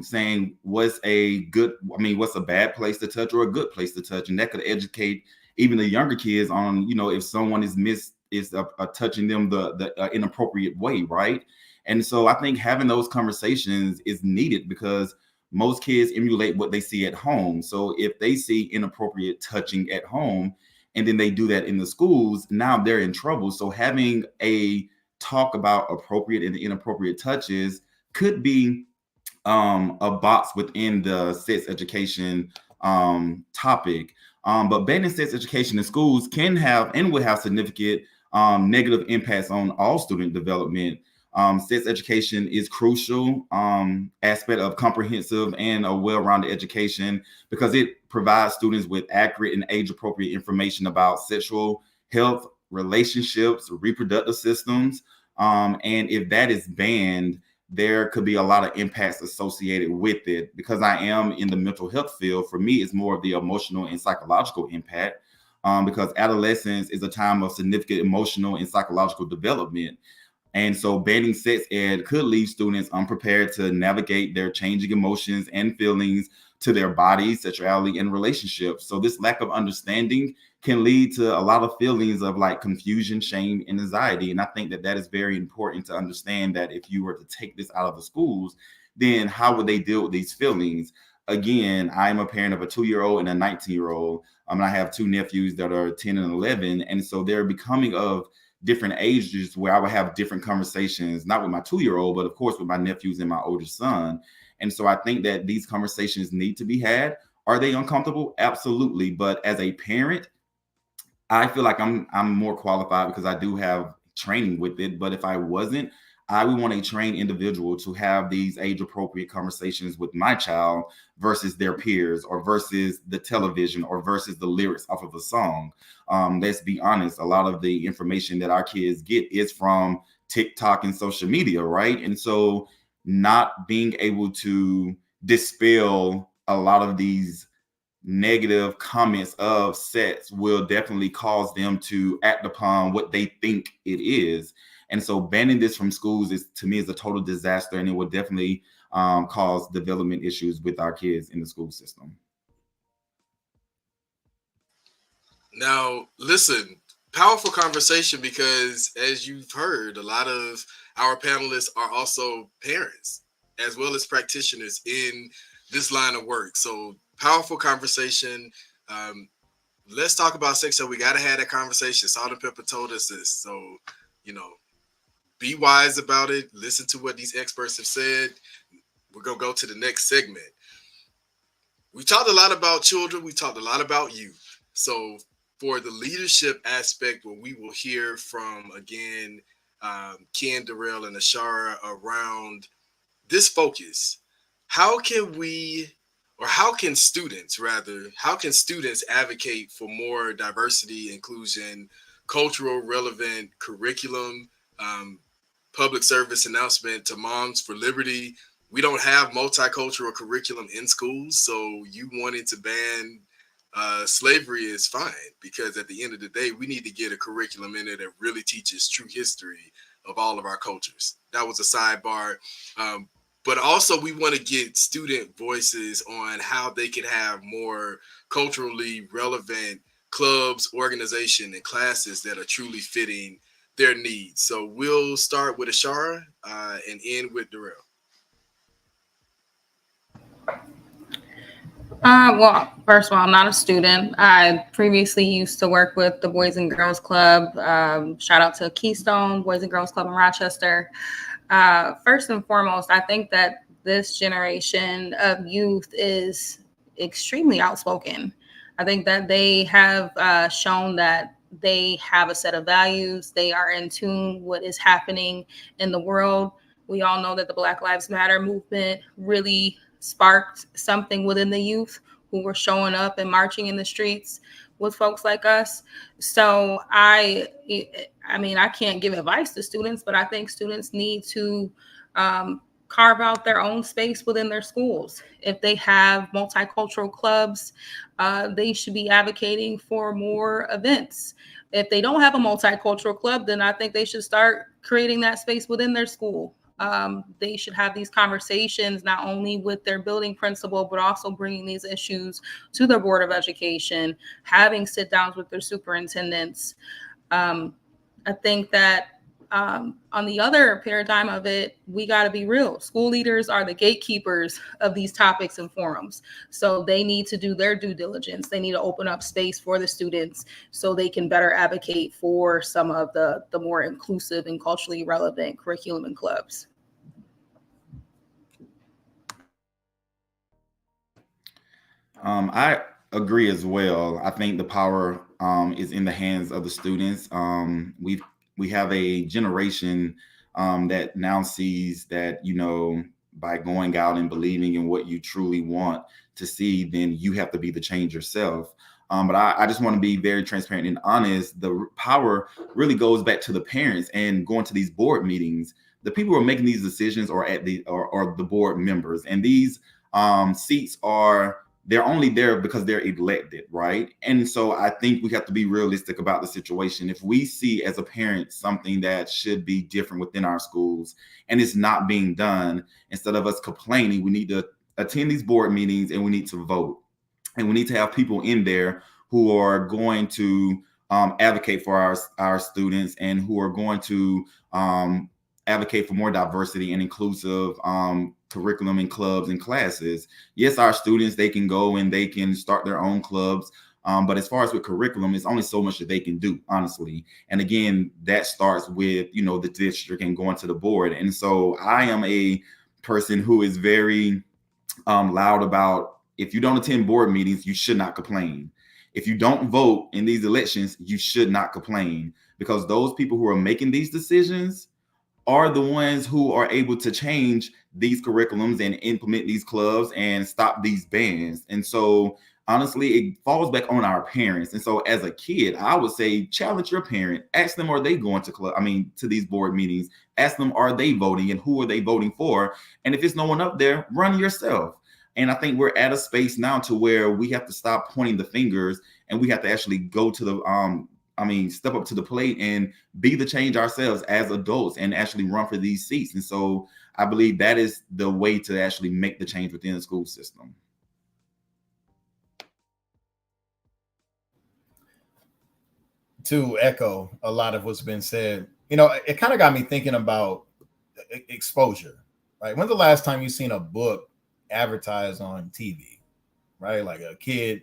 saying what's a bad place to touch or a good place to touch. And that could educate even the younger kids on, if someone is touching them the inappropriate way, right? And so I think having those conversations is needed because most kids emulate what they see at home. So if they see inappropriate touching at home, and then they do that in the schools, now they're in trouble. So having a talk about appropriate and inappropriate touches could be a box within the sex education topic. But banning sex education in schools can have and will have significant negative impacts on all student development. Sex education is crucial aspect of comprehensive and a well-rounded education because it provides students with accurate and age-appropriate information about sexual health, relationships, reproductive systems. And if that is banned, there could be a lot of impacts associated with it. Because I am in the mental health field, for me, it's more of the emotional and psychological impact because adolescence is a time of significant emotional and psychological development. And so banning sex ed could leave students unprepared to navigate their changing emotions and feelings to their bodies, sexuality, and relationships. So this lack of understanding can lead to a lot of feelings of like confusion, shame, and anxiety. And I think that is very important to understand that if you were to take this out of the schools, then how would they deal with these feelings? Again, I'm a parent of a 2-year-old and a 19-year-old. And I have 2 nephews that are 10 and 11. And so they're becoming of different ages where I would have different conversations, not with my 2-year-old, but of course with my nephews and my older son. And so I think that these conversations need to be had. Are they uncomfortable? Absolutely. But as a parent, I feel like I'm more qualified because I do have training with it. But if I wasn't, I would want a trained individual to have these age-appropriate conversations with my child versus their peers or versus the television or versus the lyrics off of a song. Let's be honest, a lot of the information that our kids get is from TikTok and social media, right? And so not being able to dispel a lot of these negative comments of sex will definitely cause them to act upon what they think it is. And so banning this from schools to me is a total disaster, and it will definitely cause development issues with our kids in the school system. Now, listen, powerful conversation because as you've heard, a lot of our panelists are also parents as well as practitioners in this line of work. So powerful conversation. Let's talk about sex. So we got to have that conversation. Salt and Pepper told us this. So, be wise about it. Listen to what these experts have said. We're going to go to the next segment. We talked a lot about children. We talked a lot about youth. So for the leadership aspect, where we will hear from, again, Ken, Darrell, and Ashara around this focus. How can students advocate for more diversity, inclusion, cultural relevant curriculum, public service announcement to Moms for Liberty? We don't have multicultural curriculum in schools, so you wanting to ban slavery is fine, because at the end of the day, we need to get a curriculum in there that really teaches true history of all of our cultures. That was a sidebar. But also we want to get student voices on how they can have more culturally relevant clubs, organization, and classes that are truly fitting their needs. So we'll start with Ashara and end with Darrell. Well, first of all, I'm not a student. I previously used to work with the Boys and Girls Club. Shout out to Keystone Boys and Girls Club in Rochester. First and foremost, I think that this generation of youth is extremely outspoken. I think that they have shown that they have a set of values. They are in tune with what is happening in the world. We all know that the Black Lives Matter movement really sparked something within the youth who were showing up and marching in the streets with folks like us. So I mean, I can't give advice to students, but I think students need to carve out their own space within their schools. If they have multicultural clubs, they should be advocating for more events. If they don't have a multicultural club, then I think they should start creating that space within their school. They should have these conversations not only with their building principal, but also bringing these issues to their Board of Education, having sit downs with their superintendents. I think that on the other paradigm of it, we got to be real. School leaders are the gatekeepers of these topics and forums. So they need to do their due diligence. They need to open up space for the students so they can better advocate for some of the more inclusive and culturally relevant curriculum and clubs. I agree as well. I think the power is in the hands of the students. We have a generation that now sees that, you know, by going out and believing in what you truly want to see, then you have to be the change yourself. But I just want to be very transparent and honest. The power really goes back to the parents and going to these board meetings. The people who are making these decisions are the board members, and these seats they're only there because they're elected, right? And so I think we have to be realistic about the situation. If we see as a parent something that should be different within our schools and it's not being done, instead of us complaining, we need to attend these board meetings and we need to vote. And we need to have people in there who are going to advocate for our students and who are going to advocate for more diversity and inclusive curriculum and clubs and classes. Yes, our students, they can go and they can start their own clubs. But as far as with curriculum, it's only so much that they can do, honestly. And again, that starts with, you know, the district and going to the board. And so I am a person who is very loud about, if you don't attend board meetings, you should not complain. If you don't vote in these elections, you should not complain, because those people who are making these decisions are the ones who are able to change these curriculums and implement these clubs and stop these bans. And so honestly, it falls back on our parents. And so as a kid, I would say challenge your parent, ask them, are they going to these board meetings? Ask them, are they voting and who are they voting for? And if it's no one up there, run yourself. And I think we're at a space now to where we have to stop pointing the fingers and we have to actually go to the step up to the plate and be the change ourselves as adults and actually run for these seats. And so I believe that is the way to actually make the change within the school system. To echo a lot of what's been said, you know, it kind of got me thinking about exposure, right? When's the last time you seen a book advertised on TV, right? Like a kid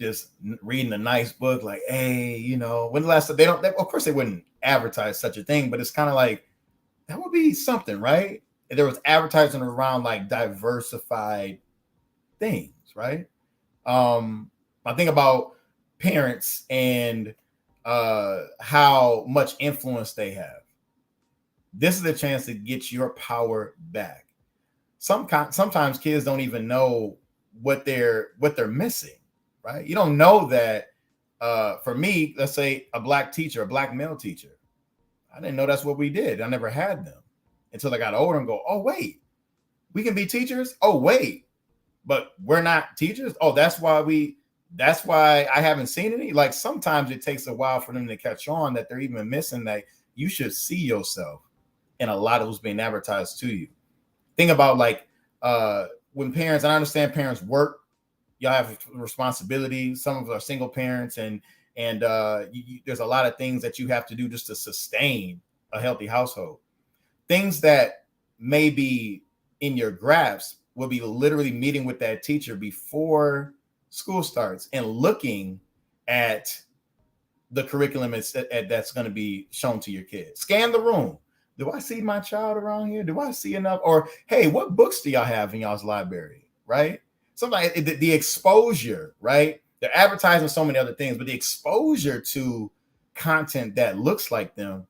just reading a nice book, like, hey, you know, when the last time of course they wouldn't advertise such a thing, but it's kind of like, that would be something, right? If there was advertising around like diversified things, right? I think about parents and how much influence they have. This is a chance to get your power back. Sometimes kids don't even know what they're missing, right? You don't know that. For me, let's say a black male teacher, I didn't know that's what we did. I never had them until I got older and go, oh wait, we can be teachers. Oh wait, but we're not teachers. Oh, that's why I haven't seen any. Like sometimes it takes a while for them to catch on that they're even missing that you should see yourself in a lot of what's being advertised to you. Think about like when parents, and I understand parents work, y'all have responsibilities. Some of us are single parents, and there's a lot of things that you have to do just to sustain a healthy household. Things that may be in your grasp will be literally meeting with that teacher before school starts and looking at the curriculum that's going to be shown to your kids. Scan the room. Do I see my child around here? Do I see enough? Or, hey, what books do y'all have in y'all's library, right? Sometimes the exposure, right? They're advertising so many other things, but the exposure to content that looks like them,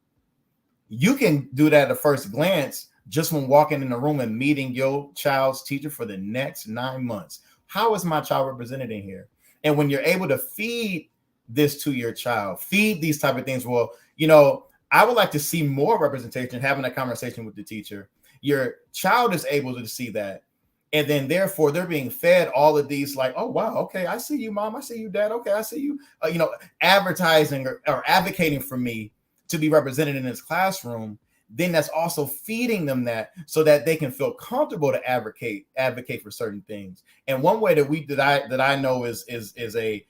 you can do that at a first glance just when walking in the room and meeting your child's teacher for the next 9 months. How is my child represented in here? And when you're able to feed this to your child, feed these type of things, well, you know, I would like to see more representation, having a conversation with the teacher. your child is able to see that. And then therefore they're being fed all of these like, oh, wow, okay, I see you, mom. I see you, dad. Okay, I see you, advertising or advocating for me to be represented in this classroom. Then that's also feeding them that so that they can feel comfortable to advocate for certain things. And one way that I know is a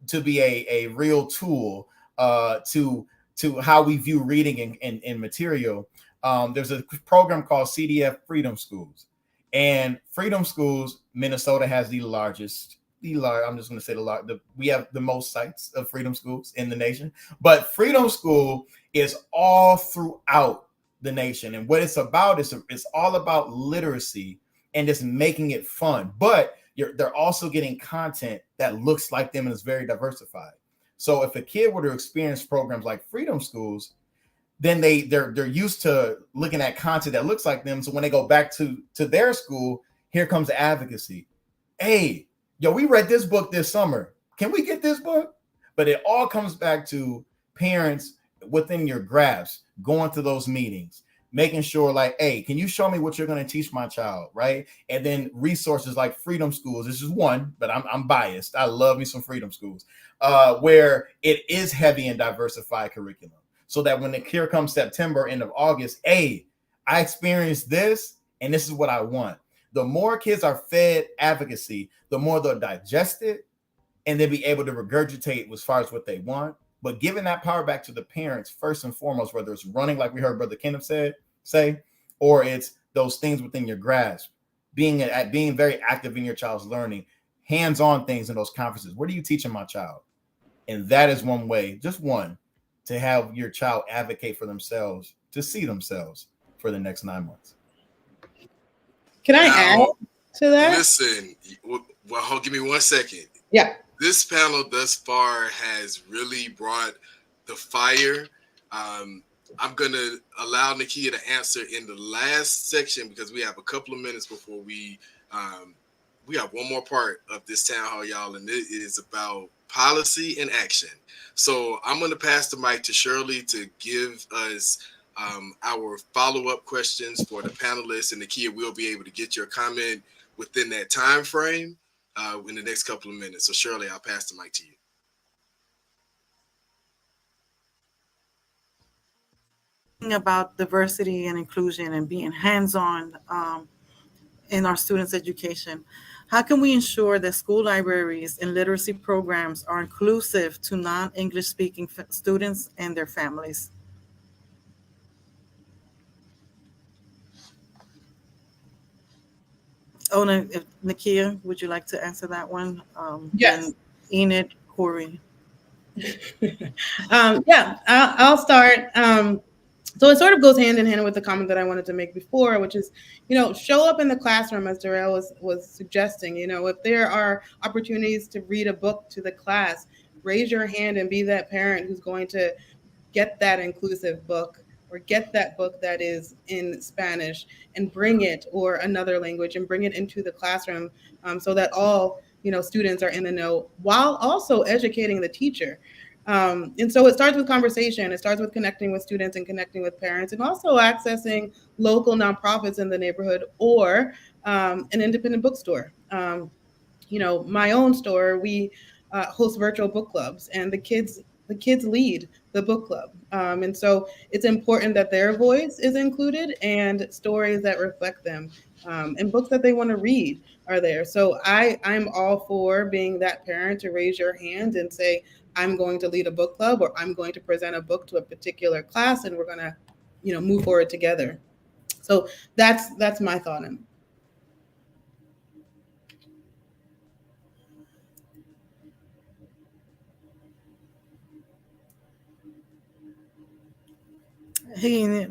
to be a real tool to how we view reading and material. There's a program called CDF Freedom Schools. And Freedom Schools, Minnesota has I'm just going to say we have the most sites of Freedom Schools in the nation, but Freedom School is all throughout the nation. And what it's about is it's all about literacy and just making it fun, but they're also getting content that looks like them and is very diversified. So if a kid were to experience programs like Freedom Schools, then they're used to looking at content that looks like them. So when they go back to their school, here comes the advocacy. Hey, yo, we read this book this summer. Can we get this book? But it all comes back to parents within your grasp, going to those meetings, making sure like, hey, can you show me what you're going to teach my child, right? And then resources like Freedom Schools. This is one, but I'm biased. I love me some Freedom Schools, where it is heavy and diversified curriculum. So that when here comes September, end of August, hey, I experienced this, and this is what I want. The more kids are fed advocacy, the more they'll digest it, and they'll be able to regurgitate as far as what they want. But giving that power back to the parents, first and foremost, whether it's running, like we heard Brother Kenneth say, or it's those things within your grasp, being very active in your child's learning, hands-on things in those conferences. What are you teaching my child? And that is one way, just one, to have your child advocate for themselves, to see themselves for the next 9 months. Can I add to that? Listen, well, give me 1 second. Yeah. This panel thus far has really brought the fire. I'm going to allow Nakia to answer in the last section because we have a couple of minutes before we have one more part of this town hall, y'all, and it is about policy and action. So I'm going to pass the mic to Shirley to give us our follow-up questions for the panelists, and Nakia will be able to get your comment within that time frame in the next couple of minutes. So Shirley, I'll pass the mic to you. About diversity and inclusion and being hands-on in our students' education. How can we ensure that school libraries and literacy programs are inclusive to non-English speaking students and their families? Oh, Nakia, would you like to answer that one? Yes. Enid, Corey. I'll start. So it sort of goes hand in hand with the comment that I wanted to make before, which is, show up in the classroom, as Darrell was suggesting. If there are opportunities to read a book to the class, raise your hand and be that parent who's going to get that inclusive book or get that book that is in Spanish and bring it, or another language, and bring it into the classroom so that all students are in the know, while also educating the teacher. And so it starts with conversation. It starts with connecting with students and connecting with parents, and also accessing local nonprofits in the neighborhood or an independent bookstore. My own store, we host virtual book clubs, and the kids lead the book club. And so it's important that their voice is included and stories that reflect them and books that they want to read are there. So I'm all for being that parent to raise your hand and say, I'm going to lead a book club, or I'm going to present a book to a particular class, and we're going to, move forward together. So that's my thought on it. Hey,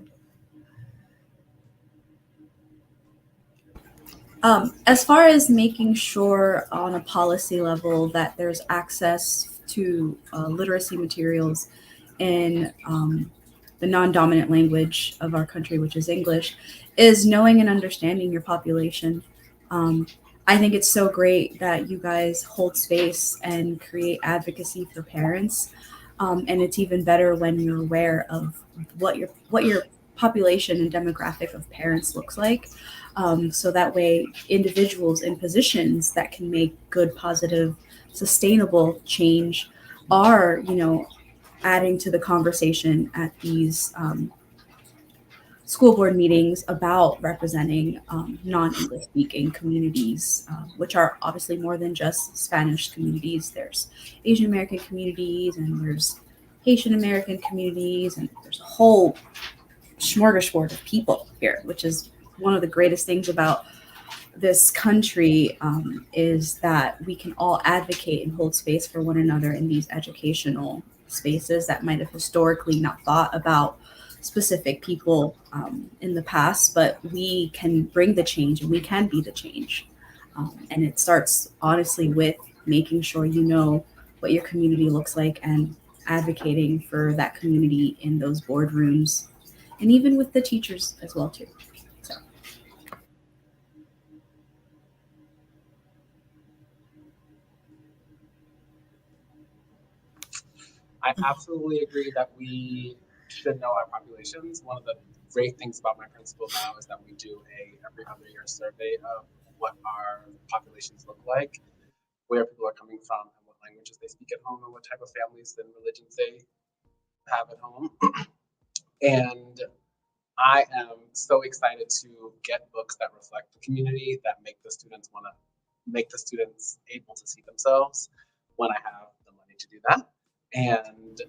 as far as making sure on a policy level that there's access to literacy materials in the non-dominant language of our country, which is English, is knowing and understanding your population. I think it's so great that you guys hold space and create advocacy for parents. And it's even better when you're aware of what your population and demographic of parents looks like. So that way individuals in positions that can make good, positive, sustainable change are, adding to the conversation at these school board meetings about representing non-English speaking communities, which are obviously more than just Spanish communities. There's Asian American communities, and there's Haitian American communities, and there's a whole smorgasbord of people here, which is one of the greatest things about this country, is that we can all advocate and hold space for one another in these educational spaces that might have historically not thought about specific people in the past, but we can bring the change and we can be the change. And it starts honestly with making sure you know what your community looks like and advocating for that community in those boardrooms, and even with the teachers as well too. So. I absolutely agree that we should know our populations. One of the great things about my principal now is that we do a every other year survey of what our populations look like, where people are coming from, and what languages they speak at home, and what type of families and religions they have at home. And I am so excited to get books that reflect the community, that make the students want to make the students able to see themselves when I have the money to do that. And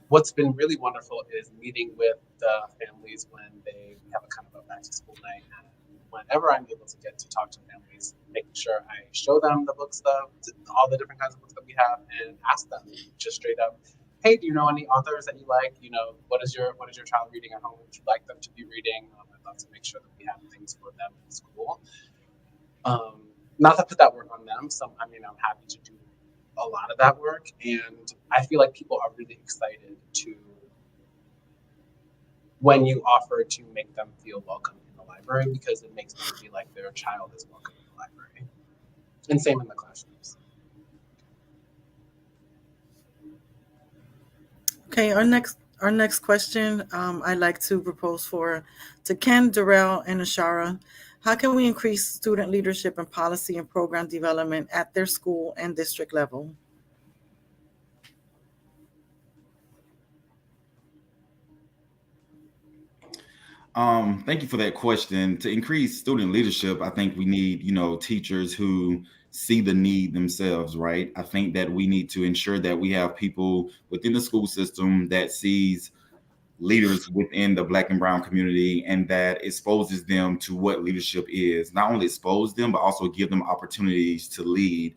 what's been really wonderful is meeting with the families when they have a kind of a back to school night. And whenever I'm able to get to talk to families, making sure I show them the books, all the different kinds of books that we have, and ask them just straight up, hey, do you know any authors that you like? What is your child reading at home? Would you like them to be reading? I'd love to make sure that we have things for them in school. Not to put that work on them. I'm happy to do a lot of that work, and I feel like people are really excited when you offer to make them feel welcome in the library, because it makes them feel like their child is welcome in the library. And same in the classrooms. Okay, our next question, I'd like to propose to Ken, Darrell, and Ashara. How can we increase student leadership and policy and program development at their school and district level? Thank you for that question. To increase student leadership, I think we need, teachers who see the need themselves, right? I think that we need to ensure that we have people within the school system that sees leaders within the Black and Brown community, and that exposes them to what leadership is. Not only expose them, but also give them opportunities to lead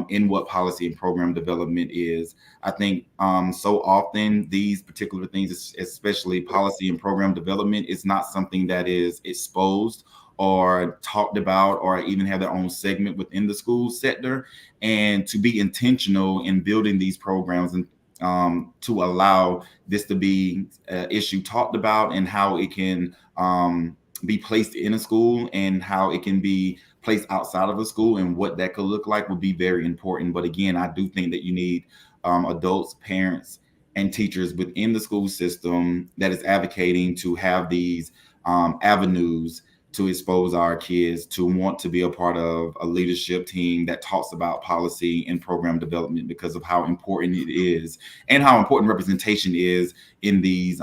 in what policy and program development is. I think so often these particular things, especially policy and program development, is not something that is exposed or talked about or even have their own segment within the school sector. And to be intentional in building these programs and to allow this to be an issue talked about, and how it can be placed in a school and how it can be placed outside of a school, and what that could look like would be very important. But again, I do think that you need adults, parents, and teachers within the school system that is advocating to have these avenues to expose our kids to want to be a part of a leadership team that talks about policy and program development, because of how important it is and how important representation is in these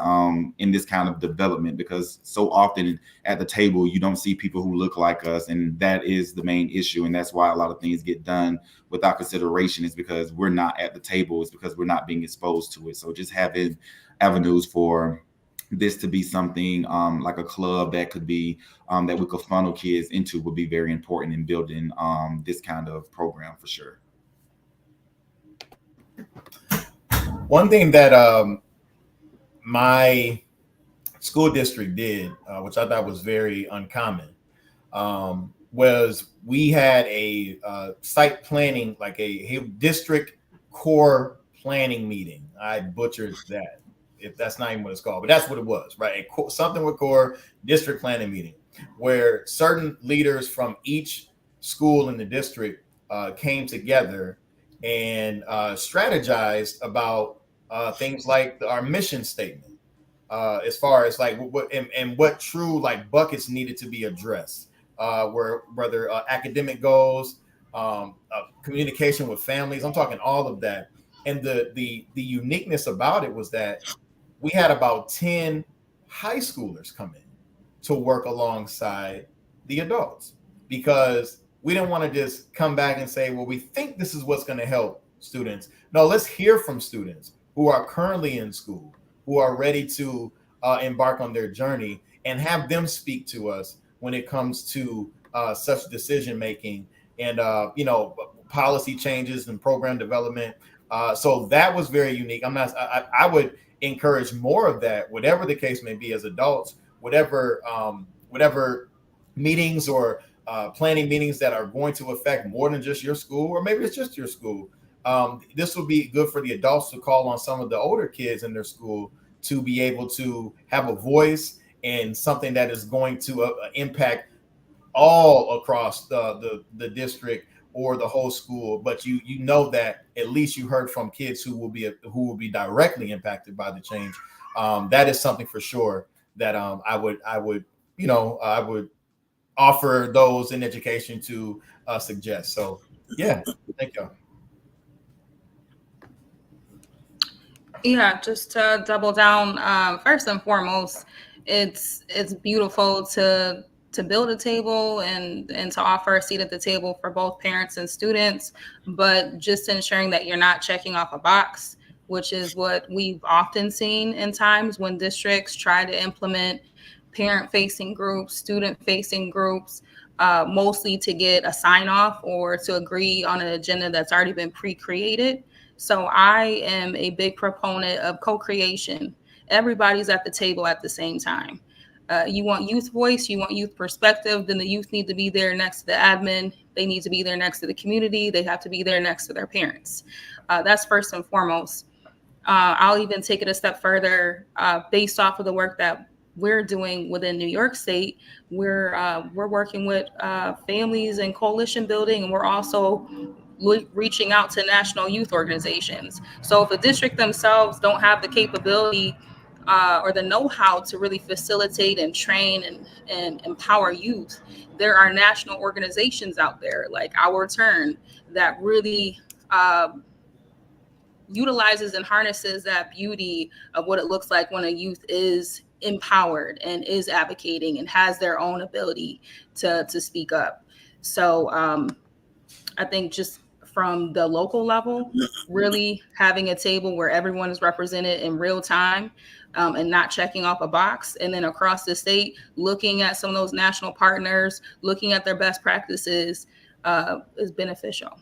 in this kind of development. Because so often at the table you don't see people who look like us, and that is the main issue. And that's why a lot of things get done without consideration, is because we're not at the table. It's because we're not being exposed to it. So just having avenues for this to be something like a club that could be that we could funnel kids into would be very important in building this kind of program for sure. One thing that my school district did, which I thought was very uncommon, was we had a site planning, like a district core planning meeting. I butchered that, if that's not even what it's called, but that's what it was, right? Something with core district planning meeting, where certain leaders from each school in the district came together and strategized about things like our mission statement, as far as like what true like buckets needed to be addressed, whether academic goals, communication with families. I'm talking all of that. And the uniqueness about it was that we had about 10 high schoolers come in to work alongside the adults, because we didn't want to just come back and say, well, we think this is what's going to help students. No, let's hear from students who are currently in school, who are ready to embark on their journey, and have them speak to us when it comes to such decision making and policy changes and program development. So that was very unique. I would encourage more of that, whatever the case may be, as adults, whatever meetings or planning meetings that are going to affect more than just your school, or maybe it's just your school. This will be good for the adults to call on some of the older kids in their school to be able to have a voice and something that is going to impact all across the district or the whole school. But you know that at least you heard from kids who will be directly impacted by the change. That is something for sure that I would offer those in education to suggest. So yeah, thank you. Yeah, just to double down, first and foremost, it's beautiful to build a table and to offer a seat at the table for both parents and students, but just ensuring that you're not checking off a box, which is what we've often seen in times when districts try to implement parent-facing groups, student-facing groups, mostly to get a sign-off or to agree on an agenda that's already been pre-created. So I am a big proponent of co-creation. Everybody's at the table at the same time. You want youth voice, you want youth perspective, then the youth need to be there next to the admin. They need to be there next to the community. They have to be there next to their parents. That's first and foremost. I'll even take it a step further based off of the work that we're doing within New York State. We're working with families and coalition building, and we're also reaching out to national youth organizations. So if the district themselves don't have the capability or the know-how to really facilitate and train and empower youth, there are national organizations out there like Our Turn that really utilizes and harnesses that beauty of what it looks like when a youth is empowered and is advocating and has their own ability to speak up. So I think just from the local level, really having a table where everyone is represented in real time and not checking off a box. And then across the state, looking at some of those national partners, looking at their best practices is beneficial.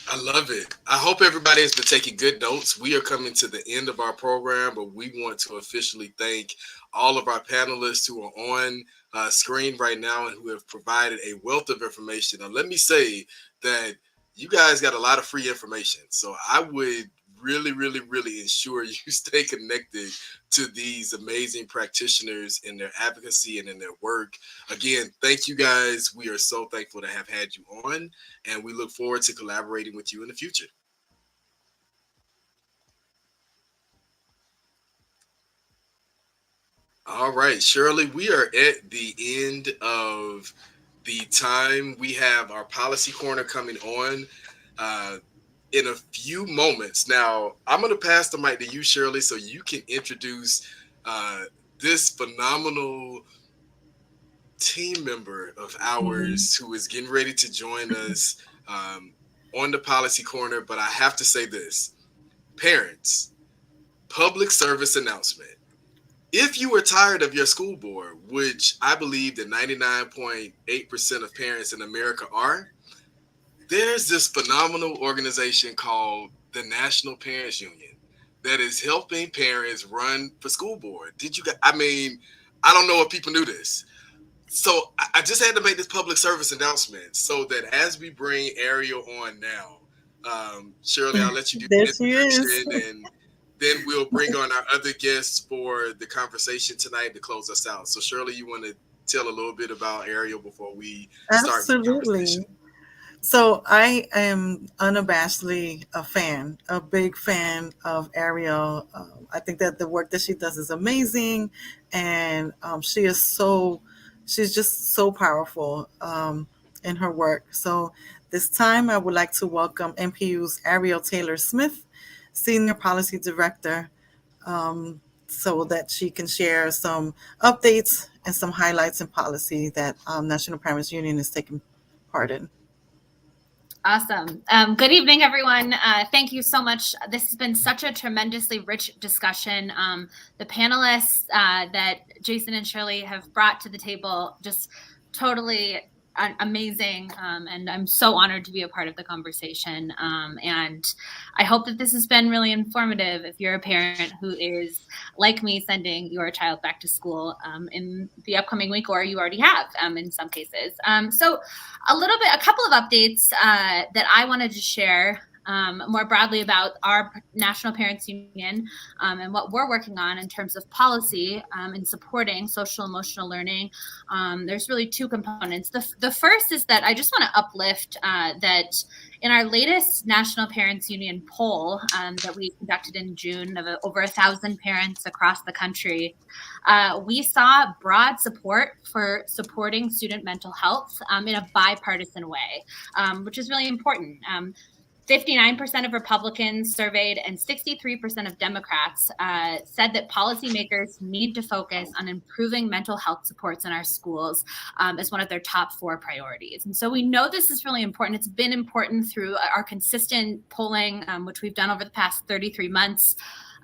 I love it. I hope everybody has been taking good notes. We are coming to the end of our program, but we want to officially thank all of our panelists who are on screen right now and who have provided a wealth of information. Now, let me say that you guys got a lot of free information. So I would really, really, really ensure you stay connected to these amazing practitioners in their advocacy and in their work. Again, thank you guys. We are so thankful to have had you on, and we look forward to collaborating with you in the future. All right, Shirley, we are at the end of the time. We have our policy corner coming on in a few moments. Now, I'm going to pass the mic to you, Shirley, so you can introduce this phenomenal team member of ours who is getting ready to join us on the policy corner. But I have to say this, parents, public service announcement. If you are tired of your school board, which I believe that 99.8% of parents in America are, there's this phenomenal organization called the National Parents Union that is helping parents run for school board. I don't know if people knew this. So I just had to make this public service announcement so that as we bring Ariel on now, Shirley, I'll let you do the introduction, and then we'll bring on our other guests for the conversation tonight to close us out. So Shirley, you want to tell a little bit about Ariel before we start the conversation? So I am unabashedly a big fan of Ariel. I think that the work that she does is amazing, and she's just so powerful in her work. So this time, I would like to welcome NPU's Ariel Taylor Smith, Senior Policy Director, so that she can share some updates and some highlights in policy that National Parents Union is taking part in. Awesome. Good evening, everyone. Thank you so much. This has been such a tremendously rich discussion. The panelists that Jason and Shirley have brought to the table, just totally amazing. And I'm so honored to be a part of the conversation. And I hope that this has been really informative if you're a parent who is, like me, sending your child back to school in the upcoming week, or you already have in some cases. So a couple of updates that I wanted to share more broadly about our National Parents Union and what we're working on in terms of policy in supporting social emotional learning. There's really two components. The first is that I just want to uplift that in our latest National Parents Union poll that we conducted in June of over 1,000 parents across the country, we saw broad support for supporting student mental health in a bipartisan way, which is really important. 59% of Republicans surveyed and 63% of Democrats said that policymakers need to focus on improving mental health supports in our schools as one of their top 4 priorities. And so we know this is really important. It's been important through our consistent polling, which we've done over the past 33 months.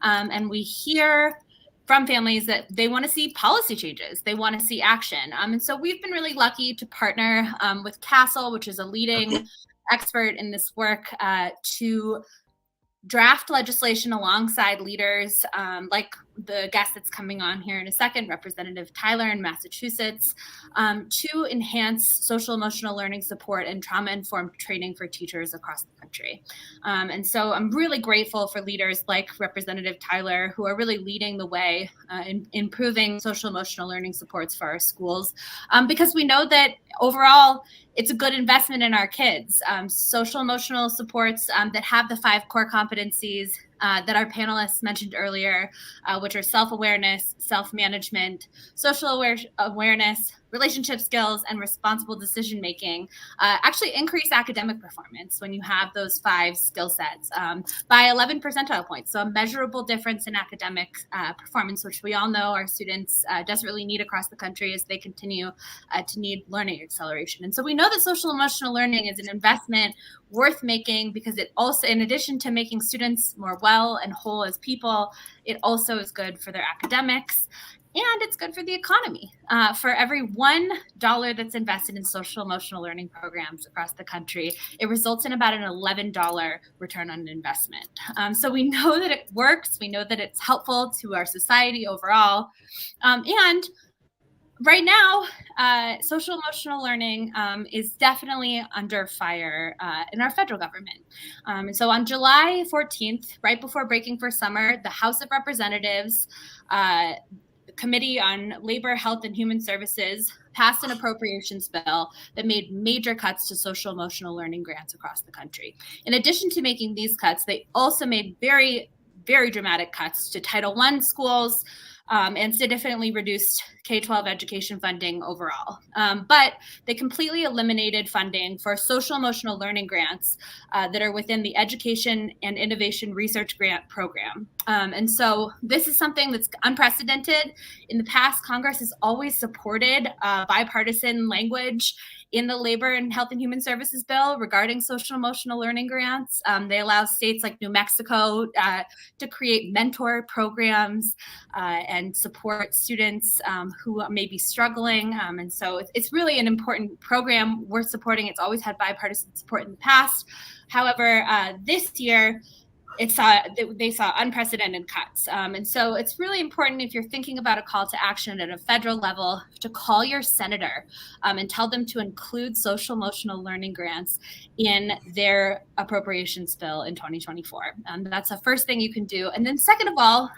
And we hear from families that they want to see policy changes. They want to see action. And so we've been really lucky to partner with CASEL, which is a leading expert in this work, to draft legislation alongside leaders like the guest that's coming on here in a second, Representative Tyler in Massachusetts, to enhance social emotional learning support and trauma-informed training for teachers across the country. And so I'm really grateful for leaders like Representative Tyler, who are really leading the way in improving social emotional learning supports for our schools, because we know that overall, it's a good investment in our kids. Social emotional supports that have the 5 core competencies that our panelists mentioned earlier, which are self-awareness, self-management, social awareness, relationship skills, and responsible decision-making, actually increase academic performance when you have those 5 skill sets by 11 percentile points. So a measurable difference in academic performance, which we all know our students desperately need across the country as they continue to need learning acceleration. And so we know that social emotional learning is an investment worth making because it also, in addition to making students more well and whole as people, it also is good for their academics. And it's good for the economy. For every $1 that's invested in social emotional learning programs across the country, it results in about an $11 return on investment. So we know that it works. We know that it's helpful to our society overall. And right now, social emotional learning is definitely under fire in our federal government. And so on July 14th, right before breaking for summer, the House of Representatives Committee on Labor, Health, and Human Services passed an appropriations bill that made major cuts to social emotional learning grants across the country. In addition to making these cuts, they also made very, very dramatic cuts to Title I schools and significantly reduced K-12 education funding overall. But they completely eliminated funding for social emotional learning grants that are within the Education and Innovation Research Grant Program. And so this is something that's unprecedented. In the past, Congress has always supported bipartisan language in the Labor and Health and Human Services bill regarding social emotional learning grants. They allow states like New Mexico to create mentor programs and support students who may be struggling. And so it's really an important program worth supporting. It's always had bipartisan support in the past. However, this year, they saw unprecedented cuts. And so it's really important if you're thinking about a call to action at a federal level to call your senator and tell them to include social emotional learning grants in their appropriations bill in 2024. That's the first thing you can do. And then second of all,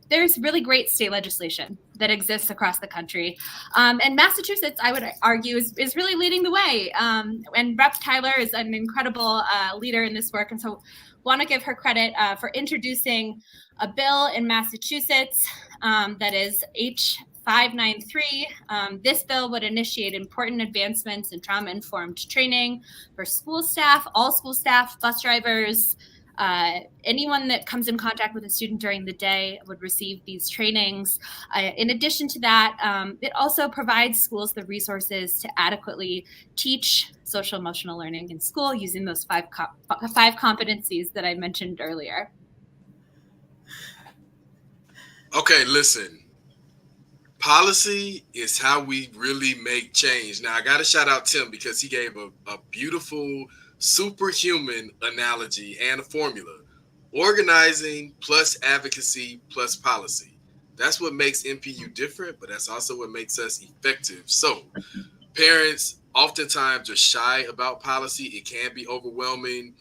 there's really great state legislation that exists across the country. And Massachusetts, I would argue, is really leading the way. And Rep. Tyler is an incredible leader in this work. And so want to give her credit for introducing a bill in Massachusetts that is H593. This bill would initiate important advancements in trauma-informed training for school staff, all school staff, bus drivers, anyone that comes in contact with a student during the day would receive these trainings. In addition to that, it also provides schools the resources to adequately teach social emotional learning in school using those five competencies that I mentioned earlier. Okay, listen. Policy is how we really make change. Now, I got to shout out Tim because he gave a beautiful superhuman analogy and a formula. Organizing plus advocacy plus policy. That's what makes NPU different, but that's also what makes us effective. So parents oftentimes are shy about policy. It can be overwhelming,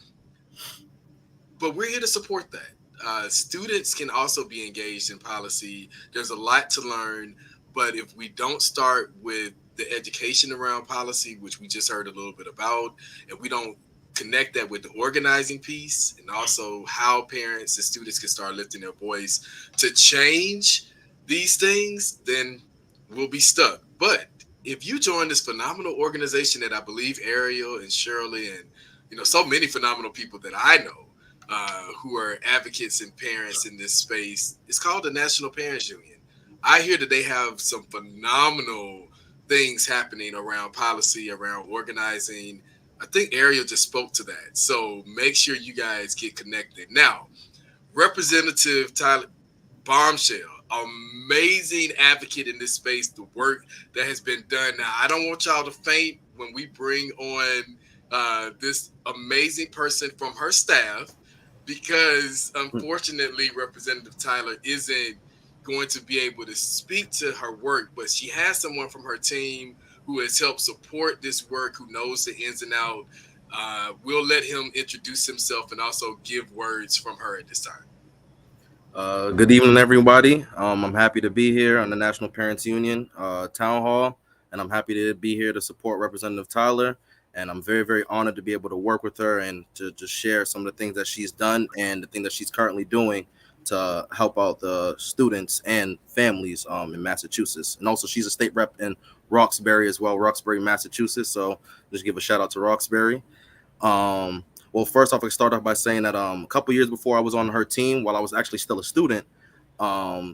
but we're here to support that. Students can also be engaged in policy. There's a lot to learn, but if we don't start with the education around policy, which we just heard a little bit about, and we don't connect that with the organizing piece and also how parents and students can start lifting their voice to change these things, then we'll be stuck. But if you join this phenomenal organization that I believe Ariel and Shirley and so many phenomenal people that I know who are advocates and parents in this space, it's called the National Parents Union. I hear that they have some phenomenal things happening around policy, around organizing. I think Ariel just spoke to that. So make sure you guys get connected. Now, Representative Tyler Bombshell, amazing advocate in this space, the work that has been done. Now, I don't want y'all to faint when we bring on this amazing person from her staff, because unfortunately, Representative Tyler isn't going to be able to speak to her work, but she has someone from her team who has helped support this work, who knows the ins and outs. We'll let him introduce himself and also give words from her at this time. Good evening, everybody. I'm happy to be here on the National Parents Union Town Hall, and I'm happy to be here to support Representative Tyler. And I'm very, very honored to be able to work with her and to just share some of the things that she's done and the thing that she's currently doing to help out the students and families in Massachusetts. And also, she's a state rep in Roxbury as well, Roxbury, Massachusetts. So just give a shout out to Roxbury. Well, first off, I start off by saying that a couple years before I was on her team, while I was actually still a student,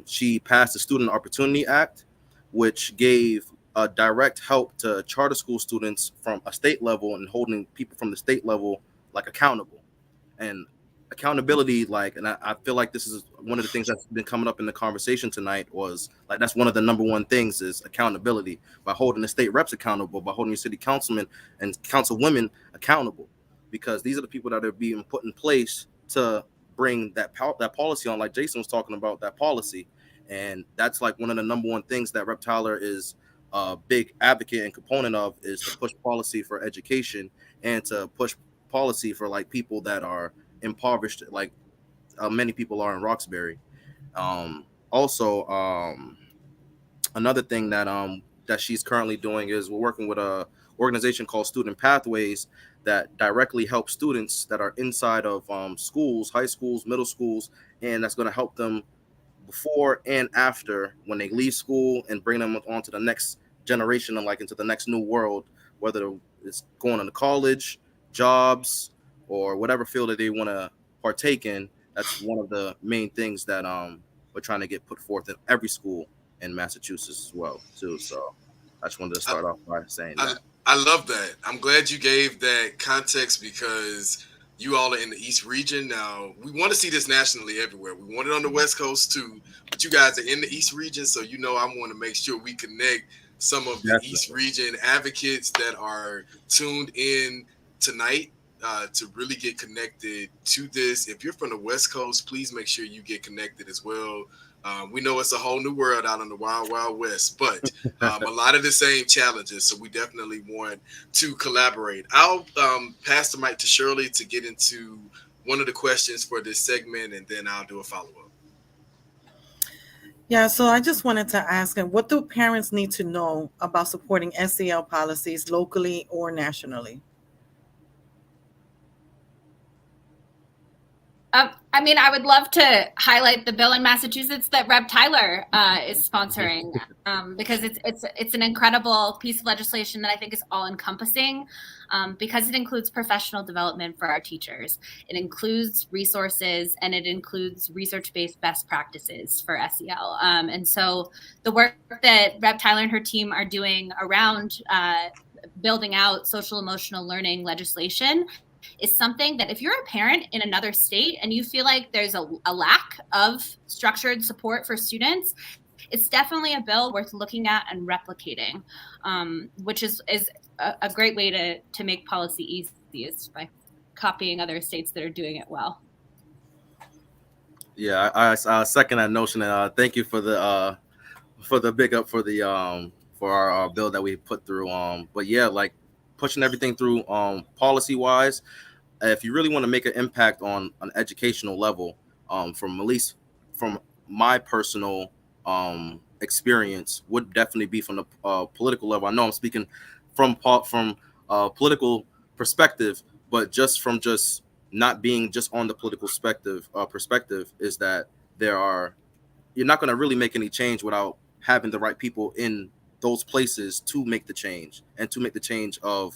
she passed the Student Opportunity Act, which gave a direct help to charter school students from a state level and holding people from the state level accountable. And accountability, and I feel like this is one of the things that's been coming up in the conversation tonight, was that's one of the number one things is accountability, by holding the state reps accountable, by holding your city councilmen and councilwomen accountable, because these are the people that are being put in place to bring that policy on, like Jason was talking about, that policy. And that's one of the number one things that Rep. Tyler is a big advocate and component of, is to push policy for education and to push policy for people that are impoverished, many people are in Roxbury. Another thing that she's currently doing is we're working with a organization called Student Pathways that directly helps students that are inside of schools, high schools, middle schools, and that's going to help them before and after when they leave school and bring them on to the next generation and into the next new world, whether it's going into college, jobs, or whatever field that they want to partake in. That's one of the main things that we're trying to get put forth in every school in Massachusetts as well, too. So I just wanted to start off by saying that. I love that. I'm glad you gave that context, because you all are in the East region. Now, we want to see this nationally everywhere. We want it on the West Coast too, but you guys are in the East region, so I want to make sure we connect some of the East region advocates that are tuned in tonight to really get connected to this. If you're from the West Coast, please make sure you get connected as well. We know it's a whole new world out in the wild, wild west, but a lot of the same challenges. So we definitely want to collaborate. I'll pass the mic to Shirley to get into one of the questions for this segment, and then I'll do a follow-up. Yeah, so I just wanted to ask, what do parents need to know about supporting SEL policies locally or nationally? I mean, I would love to highlight the bill in Massachusetts that Rep. Tyler is sponsoring because it's an incredible piece of legislation that I think is all encompassing because it includes professional development for our teachers. It includes resources and it includes research-based best practices for SEL. And so the work that Rep. Tyler and her team are doing around building out social emotional learning legislation is something that if you're a parent in another state and you feel like there's a lack of structured support for students, it's definitely a bill worth looking at and replicating, which is a great way to make policy easy is by copying other states that are doing it well. Yeah, I second that notion, and thank you for the big up for the for our bill that we put through. But yeah, like pushing everything through policy wise, if you really want to make an impact on an educational level, from at least from my personal experience, would definitely be from the political level. I know I'm speaking from political perspective, but just not being just on the political perspective is that you're not going to really make any change without having the right people in those places to make the change and to make the change for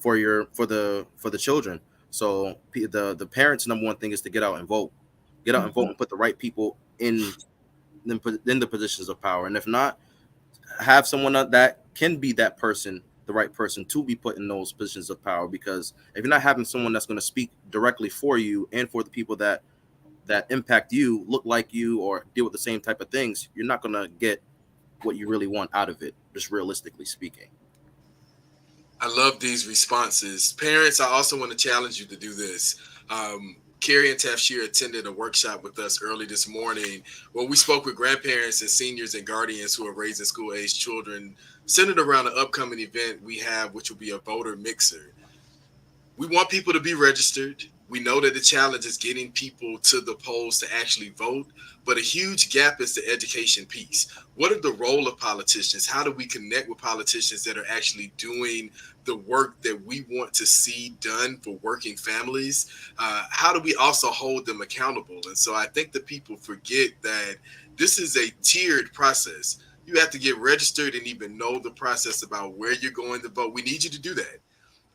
the children. So the parents' number one thing is to get out and vote, and put the right people in the positions of power. And if not, have someone that can be that person, the right person to be put in those positions of power. Because if you're not having someone that's going to speak directly for you and for the people that impact you, look like you, or deal with the same type of things, you're not going to get what you really want out of it, just realistically speaking. I love these responses. Parents, I also want to challenge you to do this. Carrie and Tafshir attended a workshop with us early this morning where we spoke with grandparents and seniors and guardians who are raising school-age children, centered around an upcoming event we have, which will be a voter mixer. We want people to be registered. We know that the challenge is getting people to the polls to actually vote, but a huge gap is the education piece. What are the role of politicians? How do we connect with politicians that are actually doing the work that we want to see done for working families? How do we also hold them accountable? And so I think that people forget that this is a tiered process. You have to get registered and even know the process about where you're going to vote. We need you to do that.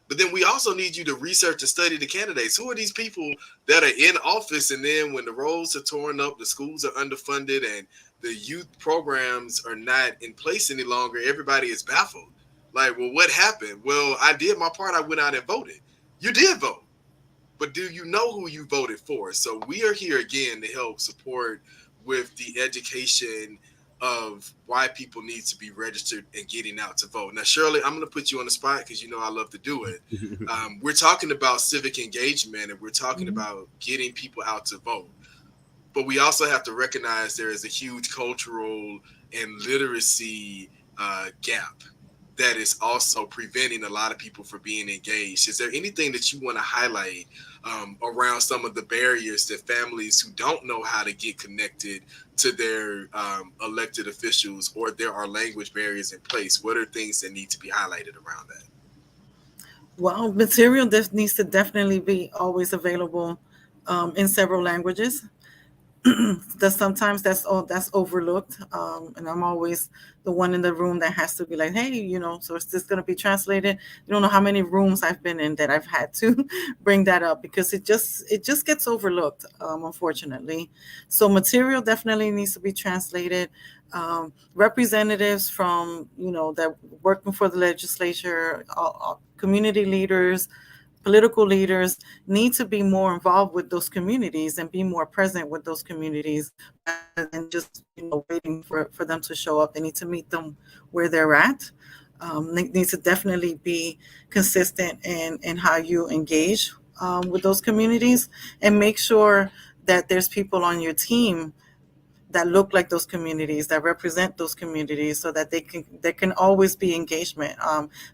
But then we also need you to research and study the candidates. Who are these people that are in office? And then when the roads are torn up, the schools are underfunded, and the youth programs are not in place any longer, everybody is baffled. Like, well, what happened? Well, I did my part. I went out and voted. You did vote. But do you know who you voted for? So we are here again to help support with the education of why people need to be registered and getting out to vote. Now, Shirley, I'm going to put you on the spot because you know I love to do it. We're talking about civic engagement and we're talking about getting people out to vote. But we also have to recognize there is a huge cultural and literacy gap that is also preventing a lot of people from being engaged. Is there anything that you want to highlight around some of the barriers that families who don't know how to get connected to their elected officials, or there are language barriers in place? What are things that need to be highlighted around that? Well, material needs to definitely be always available in several languages. Sometimes that's overlooked, and I'm always the one in the room that has to be like, hey, so it's just going to be translated. You don't know how many rooms I've been in that I've had to bring that up because it just gets overlooked, unfortunately. So material definitely needs to be translated. Representatives from that working for the legislature, community leaders, political leaders need to be more involved with those communities and be more present with those communities rather than just waiting for them to show up. They need to meet them where they're at. They need to definitely be consistent in how you engage with those communities, and make sure that there's people on your team that look like those communities, that represent those communities, so that there can always be engagement,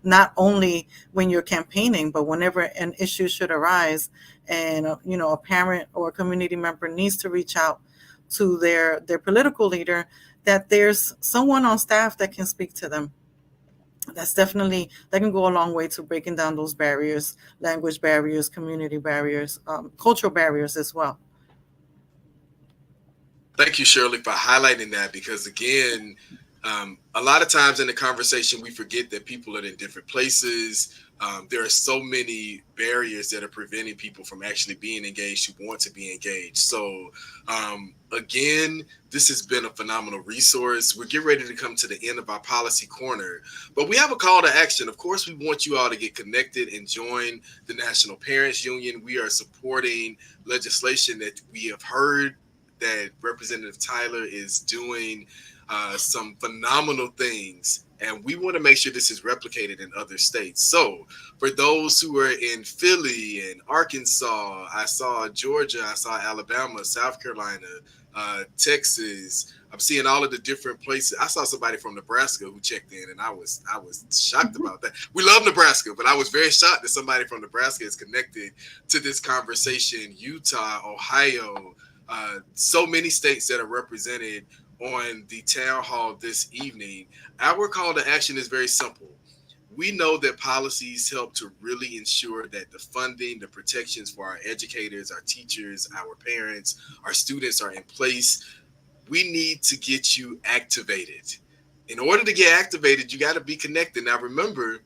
not only when you're campaigning, but whenever an issue should arise and a parent or a community member needs to reach out to their political leader, that there's someone on staff that can speak to them. That can go a long way to breaking down those barriers, language barriers, community barriers, cultural barriers as well. Thank you, Shirley, for highlighting that, because again, a lot of times in the conversation, we forget that people are in different places. There are so many barriers that are preventing people from actually being engaged who want to be engaged. So again, this has been a phenomenal resource. We're getting ready to come to the end of our policy corner, but we have a call to action. Of course, we want you all to get connected and join the National Parents Union. We are supporting legislation that we have heard that Representative Tyler is doing some phenomenal things, and we want to make sure this is replicated in other states. So for those who are in Philly and Arkansas, I saw Georgia, I saw Alabama, South Carolina, Texas. I'm seeing all of the different places. I saw somebody from Nebraska who checked in, and I was shocked about that. We love Nebraska, but I was very shocked that somebody from Nebraska is connected to this conversation. Utah, Ohio, so many states that are represented on the town hall this evening. Our call to action is very simple. We know that policies help to really ensure that the funding, the protections for our educators, our teachers, our parents, our students are in place. We need to get you activated. In order to get activated, you got to be connected. Now, remember,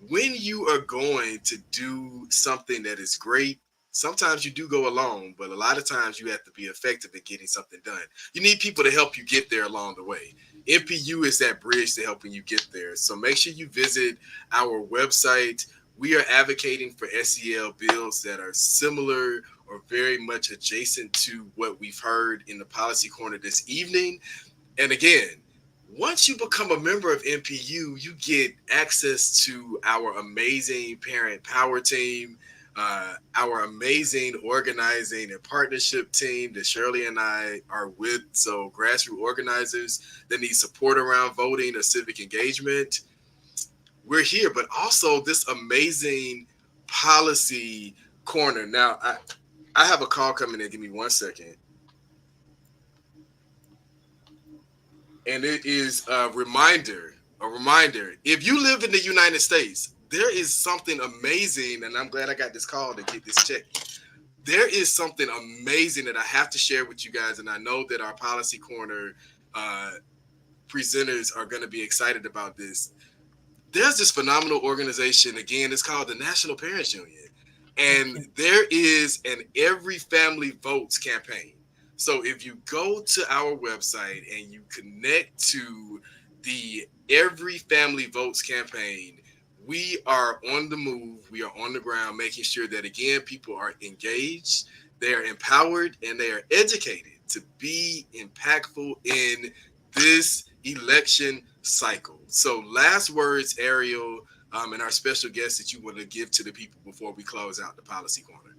when you are going to do something that is great, sometimes you do go alone, but a lot of times you have to be effective in getting something done. You need people to help you get there along the way. NPU is that bridge to helping you get there. So make sure you visit our website. We are advocating for SEL bills that are similar or very much adjacent to what we've heard in the policy corner this evening. And again, once you become a member of NPU, you get access to our amazing parent power team, our amazing organizing and partnership team that Shirley and I are with. So grassroots organizers that need support around voting or civic engagement, we're here. But also this amazing policy corner. Now, I have a call coming in. Give me 1 second. And it is a reminder. If you live in the United States, there is something amazing, and I'm glad I got this call to get this checked. There is something amazing that I have to share with you guys, and I know that our Policy Corner presenters are going to be excited about this. There's this phenomenal organization, again, it's called the National Parents Union, and there is an Every Family Votes campaign. So if you go to our website and you connect to the Every Family Votes campaign, we are on the move. We are on the ground, making sure that, again, people are engaged, they are empowered, and they are educated to be impactful in this election cycle. So last words, Ariel, and our special guest that you want to give to the people before we close out the Policy Corner.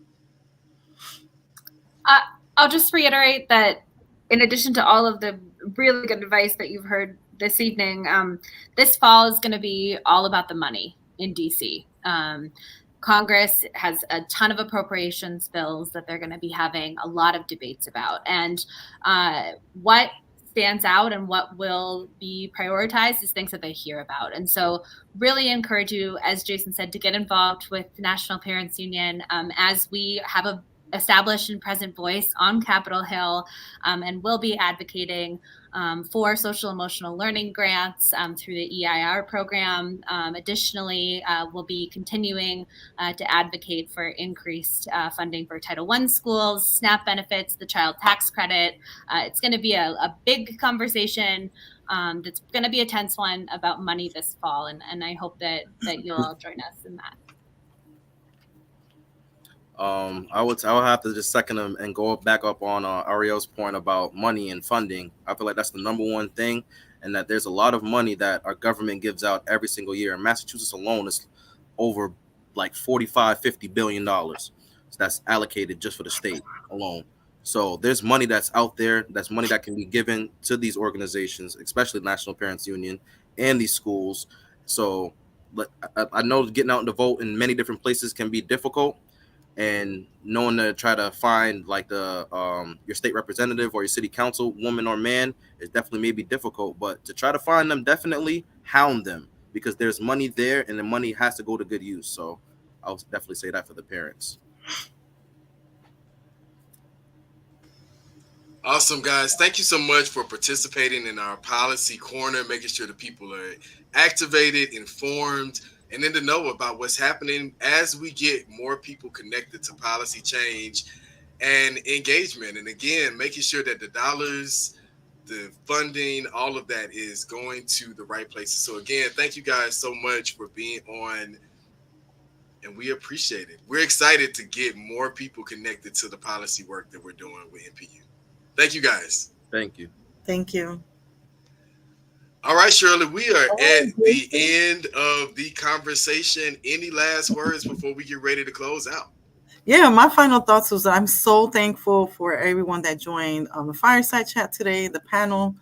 I'll just reiterate that in addition to all of the really good advice that you've heard this evening, this fall is going to be all about the money in DC. Congress has a ton of appropriations bills that they're going to be having a lot of debates about. And what stands out and what will be prioritized is things that they hear about. And so really encourage you, as Jason said, to get involved with the National Parents Union as we have a established and present voice on Capitol Hill, and will be advocating for social emotional learning grants through the EIR program. Additionally, we'll be continuing to advocate for increased funding for Title I schools, SNAP benefits, the child tax credit. It's going to be a big conversation. That's going to be a tense one about money this fall, and I hope that you'll all join us in that. I would have to just second him and go back up on Ariel's point about money and funding. I feel like that's the number one thing, and that there's a lot of money that our government gives out every single year. In Massachusetts alone is over like $45-50 billion. So that's allocated just for the state alone. So there's money that's out there. That's money that can be given to these organizations, especially the National Parents Union and these schools. So I know getting out and to vote in many different places can be difficult. and knowing to try to find like the your state representative or your city council woman or man is definitely maybe difficult, but to try to find them, definitely hound them, because there's money there and the money has to go to good use. So I'll definitely say that for the parents. Awesome, guys. Thank you so much for participating in our policy corner, making sure the people are activated, informed, and in the know about what's happening as we get more people connected to policy change and engagement. And again, making sure that the dollars, the funding, all of that is going to the right places. So again, thank you guys so much for being on, and we appreciate it. We're excited to get more people connected to the policy work that we're doing with NPU. Thank you, guys. Thank you. Thank you. All right, Shirley, we are at the end of the conversation. Any last words before we get ready to close out? Yeah, my final thoughts was I'm so thankful for everyone that joined the fireside chat today, the panel.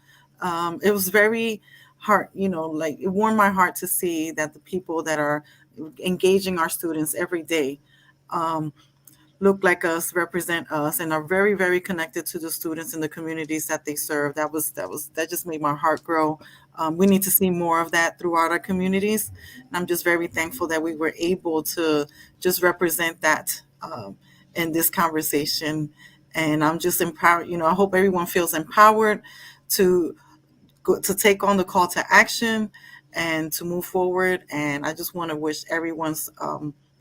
It was very hard, like it warmed my heart to see that the people that are engaging our students every day look like us, represent us, and are very, very connected to the students and the communities that they serve. That just made my heart grow. We need to see more of that throughout our communities. And I'm just very thankful that we were able to just represent that in this conversation. And I'm just empowered. I hope everyone feels empowered to take on the call to action and to move forward. And I just want to wish everyone's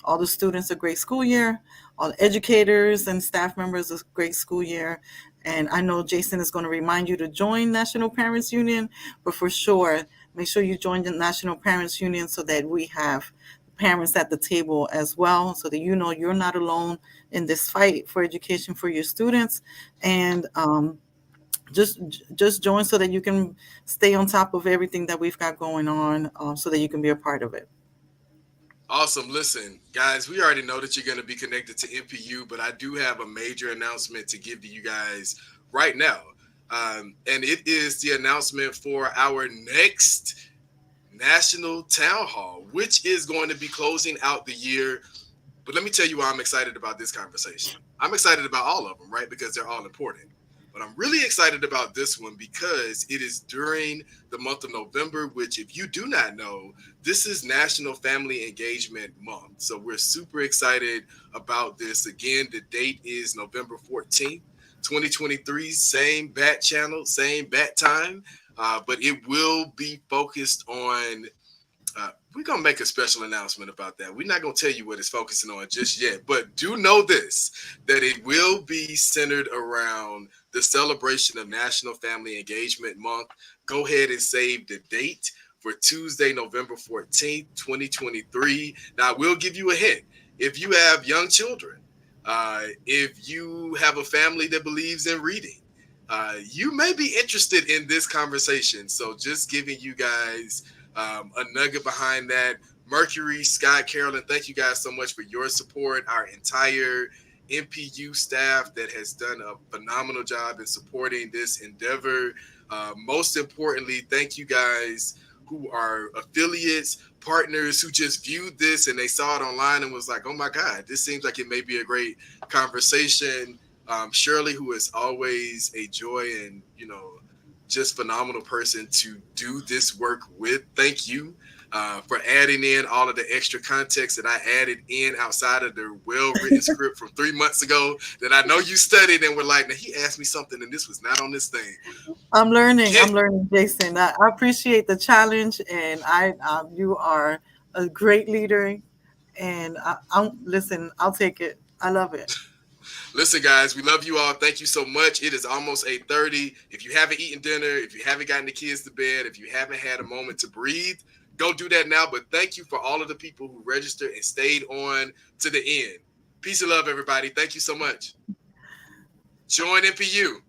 all the students a great school year, all the educators and staff members a great school year. And I know Jason is going to remind you to join National Parents Union, but for sure, make sure you join the National Parents Union so that we have parents at the table as well, so that you're not alone in this fight for education for your students. And just join so that you can stay on top of everything that we've got going on, so that you can be a part of it. Awesome. Listen, guys, we already know that you're going to be connected to NPU, but I do have a major announcement to give to you guys right now. And it is the announcement for our next National Town Hall, which is going to be closing out the year. But let me tell you why I'm excited about this conversation. I'm excited about all of them, right? Because they're all important. But I'm really excited about this one because it is during the month of November, which, if you do not know, this is National Family Engagement Month. So we're super excited about this. Again, the date is November 14th, 2023, same bat channel, same bat time, but it will be focused on we're going to make a special announcement about that. We're not going to tell you what it's focusing on just yet, but do know this, that it will be centered around the celebration of National Family Engagement Month. Go ahead and save the date for Tuesday, November 14th, 2023. Now, I will give you a hint. If you have young children, if you have a family that believes in reading, you may be interested in this conversation. So just giving you guys a nugget behind that. Mercury, Scott, Carolyn, thank you guys so much for your support. Our entire NPU staff that has done a phenomenal job in supporting this endeavor. Most importantly, thank you guys who are affiliates, partners who just viewed this and they saw it online and was like, oh my God, this seems like it may be a great conversation. Shirley, who is always a joy and, just phenomenal person to do this work with. Thank you for adding in all of the extra context that I added in outside of the well-written script from 3 months ago that I know you studied and were like, now he asked me something and this was not on this thing. I'm learning, Jason. I appreciate the challenge, and you are a great leader, and I'll take it. I love it. Listen, guys, we love you all. Thank you so much. It is almost 8:30. If you haven't eaten dinner, if you haven't gotten the kids to bed, if you haven't had a moment to breathe, go do that now. But thank you for all of the people who registered and stayed on to the end. Peace and love, everybody. Thank you so much. Join NPU.